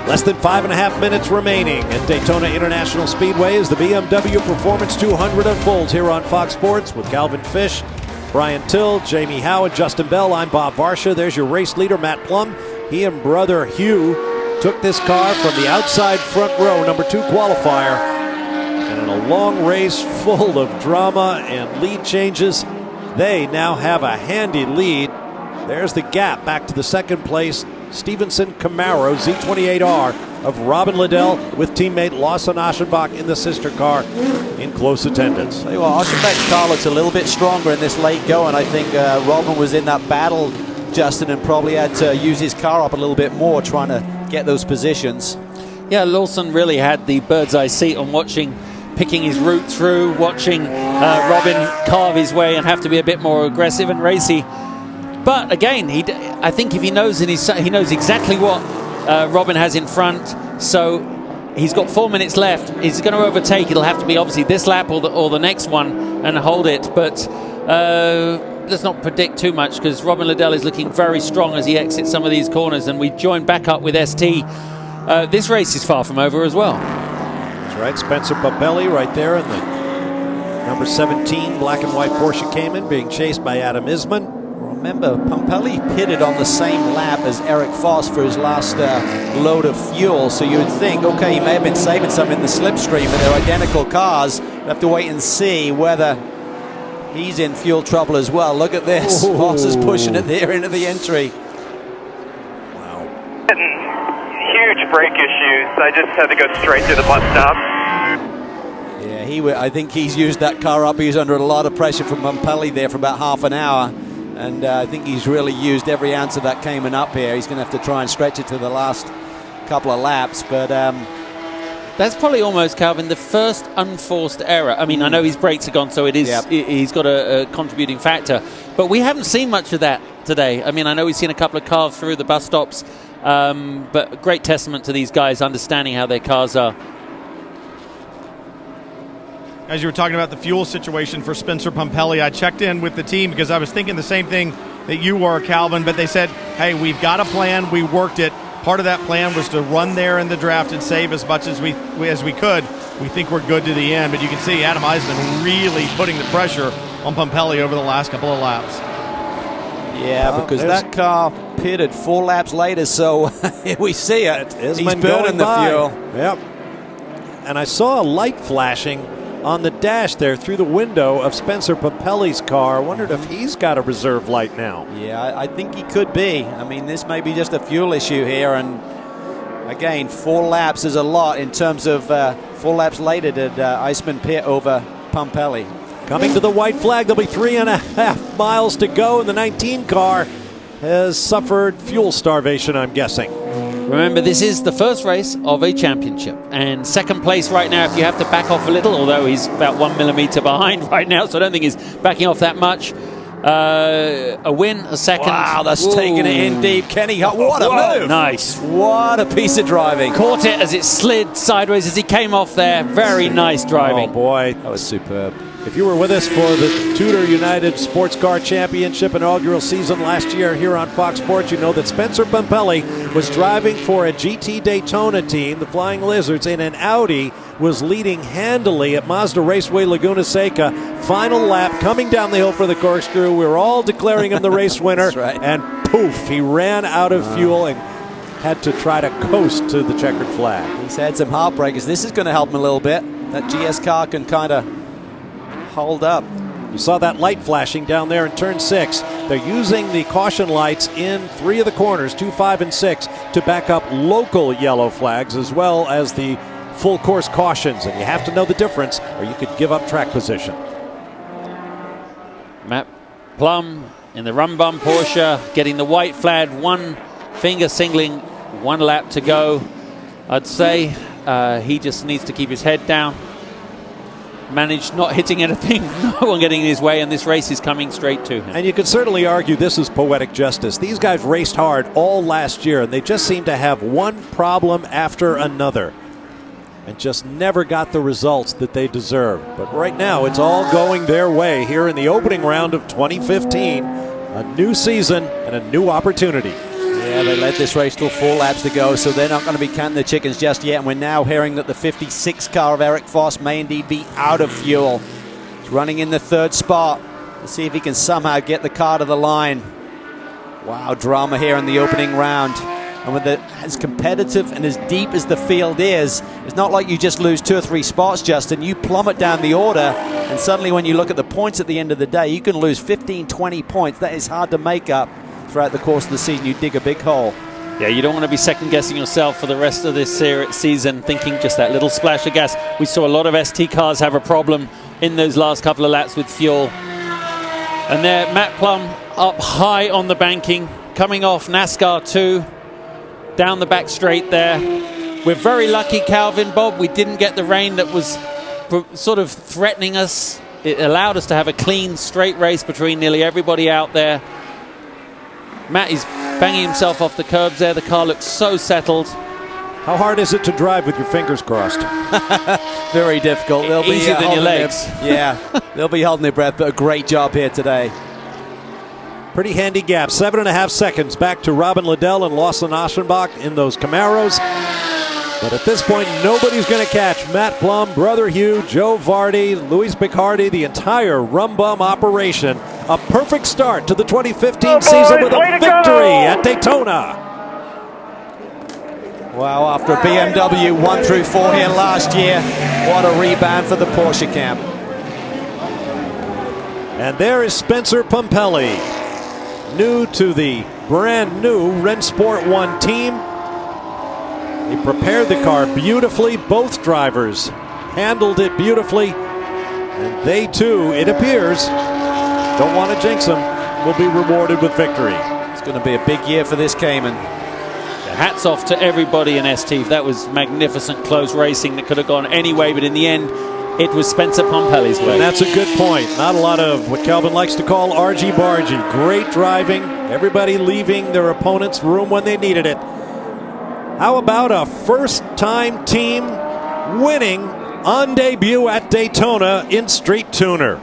Less than 5.5 minutes remaining at Daytona International Speedway as the BMW Performance 200 unfolds here on Fox Sports with Calvin Fish, Brian Till, Jamie Howe, and Justin Bell. I'm Bob Varsha. There's your race leader, Matt Plum. He and brother Hugh took this car from the outside front row, number 2 qualifier. And in a long race full of drama and lead changes, they now have a handy lead. There's the gap back to the second place Stevenson Camaro Z28R of Robin Liddell with teammate Lawson Aschenbach in the sister car in close attendance. Tell you what, Aschenbach's car looks a little bit stronger in this late going. I think Robin was in that battle, Justin, and probably had to use his car up a little bit more trying to get those positions. Yeah, Lawson really had the bird's eye seat on picking his route through, watching Robin carve his way and have to be a bit more aggressive and racy. But again, I think if he knows he knows exactly what Robin has in front, so he's got 4 minutes left. He's going to overtake. It'll have to be obviously this lap or the next one and hold it. But let's not predict too much because Robin Liddell is looking very strong as he exits some of these corners, and we join back up with ST. This race is far from over as well. That's right. Spencer Papelli right there in the number 17 black and white Porsche Cayman being chased by Adam Isman. Remember, Pampelli pitted on the same lap as Eric Foss for his last load of fuel, so you would think, okay, he may have been saving some in the slipstream, but they're identical cars. We'll have to wait and see whether he's in fuel trouble as well. Look at this. Ooh. Foss is pushing it there into the entry. Wow. Huge brake issues. I just had to go straight to the bus stop. Yeah, I think he's used that car up. He was under a lot of pressure from Pampelli there for about half an hour. And I think he's really used every ounce of that Cayman up here. He's going to have to try and stretch it to the last couple of laps. But that's probably almost, Calvin, the first unforced error. I mean, I know his brakes are gone, so it is. Yep. He's got a contributing factor. But we haven't seen much of that today. I mean, I know we've seen a couple of cars through the bus stops. But a great testament to these guys understanding how their cars are. As you were talking about the fuel situation for Spencer Pampelli, I checked in with the team because I was thinking the same thing that you were, Calvin, but they said, hey, we've got a plan, we worked it. Part of that plan was to run there in the draft and save as much as we could. We think we're good to the end, but you can see Adam Eisman really putting the pressure on Pampelli over the last couple of laps. Yeah, because that car pitted 4 laps later, so we see it. He's burning the fuel. Yep. And I saw a light flashing on the dash there through the window of Spencer Pampelli's car. I wondered if he's got a reserve light now. Yeah, I think he could be. I mean, this may be just a fuel issue here. And again, 4 laps is a lot in terms of 4 laps later did Eisman pit over Pampelli. Coming to the white flag, there'll be 3.5 miles to go. And the 19 car has suffered fuel starvation, I'm guessing. Remember, this is the first race of a championship. And second place right now, if you have to back off a little, although he's about 1 millimeter behind right now, so I don't think he's backing off that much. A win, a second. Wow, that's taking it in deep. Kenny Hunt, what a move. Nice. What a piece of driving. Caught it as it slid sideways as he came off there. Very nice driving. Oh, boy. That was superb. If you were with us for the Tudor United Sports Car Championship inaugural season last year here on Fox Sports, you know that Spencer Pumpelly was driving for a GT Daytona team, the Flying Lizards, in an Audi, was leading handily at Mazda Raceway Laguna Seca. Final lap, coming down the hill for the corkscrew. We were all declaring him the race winner. That's right. And poof, he ran out of fuel and had to try to coast to the checkered flag. He's had some heartbreakers. This is going to help him a little bit. That GS car can kind of hold up. You saw that light flashing down there in turn 6. They're using the caution lights in 3 of the corners, 2, 5, and 6, to back up local yellow flags as well as the full course cautions. And you have to know the difference or you could give up track position. Matt Plum in the Rum Bum Porsche getting the white flag, one finger singling, 1 lap to go. I'd say he just needs to keep his head down, manage not hitting anything, no one getting in his way, and this race is coming straight to him. And you could certainly argue this is poetic justice. These guys raced hard all last year, and they just seem to have one problem after another and just never got the results that they deserve. But right now, it's all going their way here in the opening round of 2015. A new season and a new opportunity. Yeah, they led this race till 4 laps to go, so they're not going to be counting the chickens just yet. And we're now hearing that the 56 car of Eric Foss may indeed be out of fuel. He's running in the 3rd spot. Let's see if he can somehow get the car to the line. Wow, drama here in the opening round. And with as competitive and as deep as the field is, it's not like you just lose 2 or 3 spots, Justin. You plummet down the order, and suddenly when you look at the points at the end of the day, you can lose 15, 20 points. That is hard to make up. Throughout the course of the season, you dig a big hole. Yeah, you don't want to be second-guessing yourself for the rest of this season, thinking just that little splash of gas. We saw a lot of ST cars have a problem in those last couple of laps with fuel. And there, Matt Plum up high on the banking, coming off NASCAR 2, down the back straight there. We're very lucky, Calvin, Bob, we didn't get the rain that was sort of threatening us. It allowed us to have a clean, straight race between nearly everybody out there. Matt is banging himself off the curbs there. The car looks so settled. How hard is it to drive with your fingers crossed? Very difficult. They'll Easier than your legs. Yeah, they'll be holding their breath, but a great job here today. Pretty handy gap. 7.5 seconds back to Robin Liddell and Lawson Aschenbach in those Camaros. But at this point, nobody's going to catch Matt Plum, Brother Hugh, Joe Vardy, Luis Picardi, the entire Rum Bum operation. A perfect start to the 2015 season with a victory at Daytona. Wow, after a BMW 1 through 4 here last year, what a rebound for the Porsche camp. And there is Spencer Pumpelly, new to the brand new Rennsport 1 team. He prepared the car beautifully. Both drivers handled it beautifully. And they too, it appears, don't want to jinx them, will be rewarded with victory. It's going to be a big year for this Cayman. Hats off to everybody in ST. That was magnificent close racing that could have gone any way, but in the end, it was Spencer Pumpelly's way. And that's a good point. Not a lot of what Calvin likes to call argy-bargy. Great driving. Everybody leaving their opponent's room when they needed it. How about a first-time team winning on debut at Daytona in Street Tuner?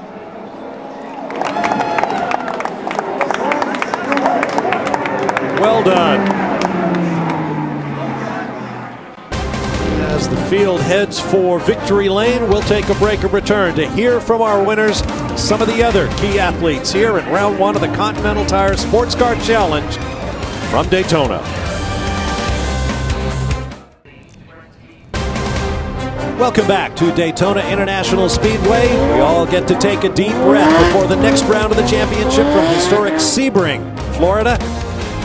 Well done. As the field heads for victory lane, we'll take a break and return to hear from our winners, some of the other key athletes here in round 1 of the Continental Tire SportsCar Challenge from Daytona. Welcome back to Daytona International Speedway. We all get to take a deep breath before the next round of the championship from historic Sebring, Florida.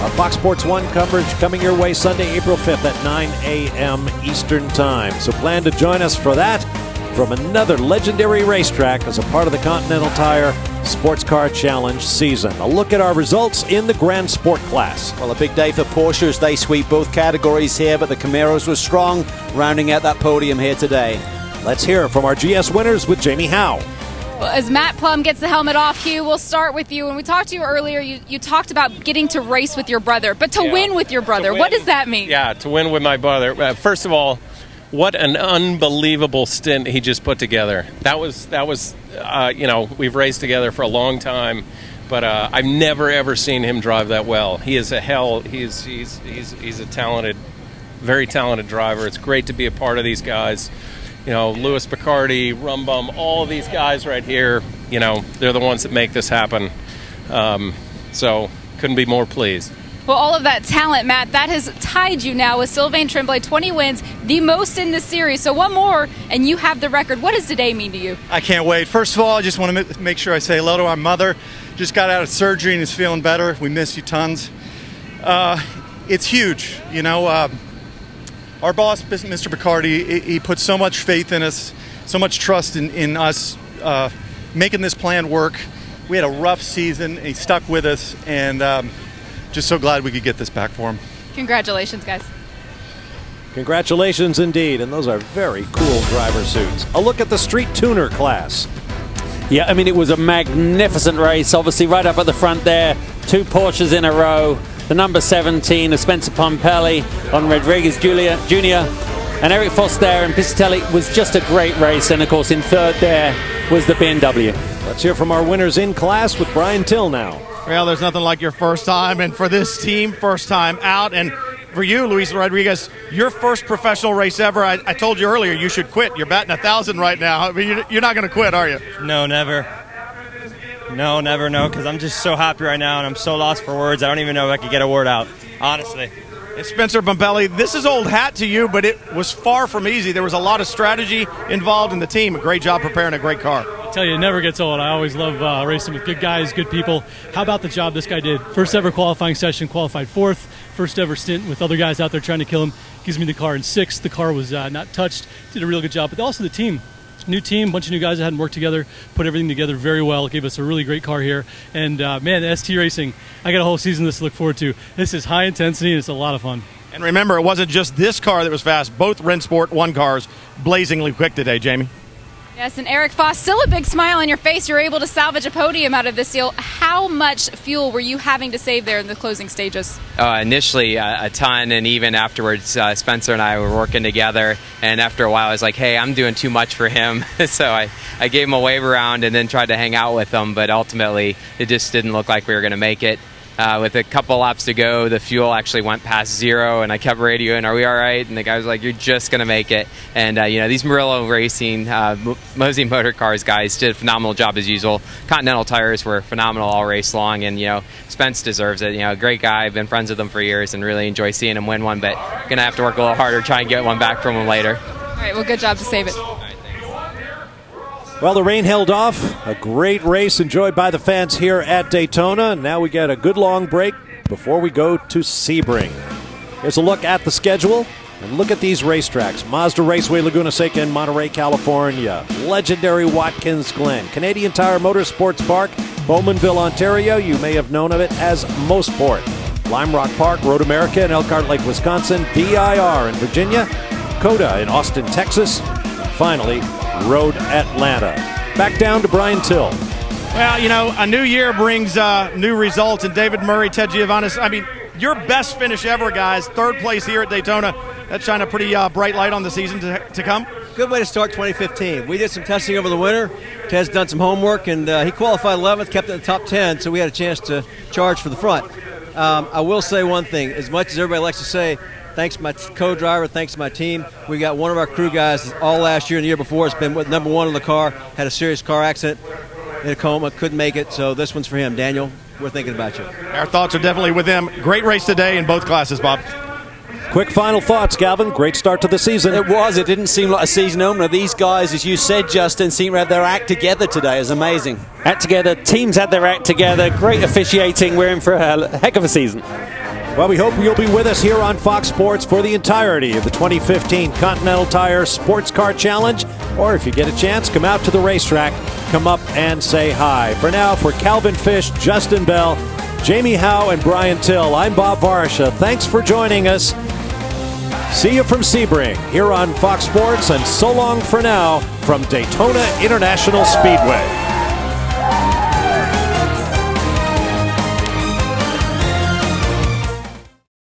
Our Fox Sports 1 coverage coming your way Sunday, April 5th at 9 a.m. Eastern Time. So plan to join us for that from another legendary racetrack as a part of the Continental Tire SportsCar Challenge season. A look at our results in the Grand Sport class. Well, a big day for Porsche as they sweep both categories here, but the Camaros were strong, rounding out that podium here today. Let's hear from our GS winners with Jamie Howe. Well, as Matt Plum gets the helmet off, Hugh, we'll start with you. When we talked to you earlier, you talked about getting to race with your brother, but to win with your brother, what does that mean? Yeah, to win with my brother. First of all, what an unbelievable stint he just put together. That was we've raced together for a long time, but I've never ever seen him drive that well. He is a hell. He's a talented, very talented driver. It's great to be a part of these guys. Louis Picardi, Rumbum, all of these guys right here, they're the ones that make this happen. So couldn't be more pleased. Well, all of that talent, Matt, that has tied you now with Sylvain Tremblay, 20 wins, the most in this series. So one more, and you have the record. What does today mean to you? I can't wait. First of all, I just want to make sure I say hello to our mother. Just got out of surgery and is feeling better. We miss you tons. It's huge, Our boss, Mr. Picardi, he put so much faith in us, so much trust in us making this plan work. We had a rough season. He stuck with us, and just so glad we could get this back for him. Congratulations, guys. Congratulations indeed, and those are very cool driver suits. A look at the Street Tuner class. Yeah, I mean, it was a magnificent race. Obviously, right up at the front there, 2 Porsches in a row. The number 17 of Spencer Pompelli on Rodriguez Jr. And Eric Foster and Piscitelli was just a great race. And, of course, in third there was the BMW. Let's hear from our winners in class with Brian Till now. Well, there's nothing like your first time, and for this team, first time out. And for you, Luis Rodriguez, your first professional race ever. I told you earlier you should quit. You're batting 1,000 right now. I mean, you're not going to quit, are you? No, never. No, never, no, because I'm just so happy right now, and I'm so lost for words. I don't even know if I could get a word out, honestly. Spencer Pompelli, this is old hat to you, but it was far from easy. There was a lot of strategy involved in the team. A great job preparing a great car. I tell you, it never gets old. I always love racing with good guys, good people. How about the job this guy did? First ever qualifying session, qualified 4th. First ever stint with other guys out there trying to kill him. Gives me the car in 6th. The car was not touched. Did a real good job. But also the team. New team, bunch of new guys that hadn't worked together, put everything together very well. It gave us a really great car here. And, man, the ST Racing, I got a whole season of this to look forward to. This is high intensity, and it's a lot of fun. And remember, it wasn't just this car that was fast. Both Rennsport 1 cars blazingly quick today, Jamie. Yes, and Eric Foss, still a big smile on your face. You're able to salvage a podium out of this deal. How much fuel were you having to save there in the closing stages? Initially, a ton, and even afterwards, Spencer and I were working together, and after a while, I was like, hey, I'm doing too much for him. So I gave him a wave around and then tried to hang out with him, but ultimately, it just didn't look like we were going to make it. With a couple laps to go, the fuel actually went past 0, and I kept radioing, are we all right? And the guy was like, you're just going to make it. And, these Murillo Racing, Mosey Motor Cars guys did a phenomenal job as usual. Continental Tires were phenomenal all race long, and, Spence deserves it. A great guy. I've been friends with him for years and really enjoy seeing him win one, but going to have to work a little harder, try and get one back from him later. All right, well, good job to save it. Well, the rain held off. A great race enjoyed by the fans here at Daytona. Now we get a good long break before we go to Sebring. Here's a look at the schedule. And look at these racetracks. Mazda Raceway, Laguna Seca in Monterey, California. Legendary Watkins Glen. Canadian Tire Motorsports Park, Bowmanville, Ontario. You may have known of it as Mostport. Lime Rock Park, Road America in Elkhart Lake, Wisconsin. VIR in Virginia. COTA in Austin, Texas. And finally, Road Atlanta. Back down to Brian Till. Well, a new year brings new results, and David Murray, Ted Giovannis, your best finish ever, guys. 3rd place here at Daytona. That's shining a pretty bright light on the season to come. Good way to start 2015. We did some testing over the winter. Ted's done some homework, and he qualified 11th, kept it in the top 10, so we had a chance to charge for the front. I will say one thing. As much as everybody likes to say, thanks to my co-driver, thanks to my team. We got one of our crew guys all last year and the year before. It's been number 1 in the car. Had a serious car accident in a coma, couldn't make it. So this one's for him. Daniel, we're thinking about you. Our thoughts are definitely with him. Great race today in both classes, Bob. Quick final thoughts, Galvin. Great start to the season. It was. It didn't seem like a season opener. These guys, as you said, Justin, seem to have their act together today. It's amazing. Act together. Teams had their act together. Great officiating. We're in for a heck of a season. Well, we hope you'll be with us here on Fox Sports for the entirety of the 2015 Continental Tire Sports Car Challenge. Or if you get a chance, come out to the racetrack, come up and say hi. For now, for Calvin Fish, Justin Bell, Jamie Howe, and Brian Till, I'm Bob Varsha. Thanks for joining us. See you from Sebring here on Fox Sports, and so long for now from Daytona International Speedway.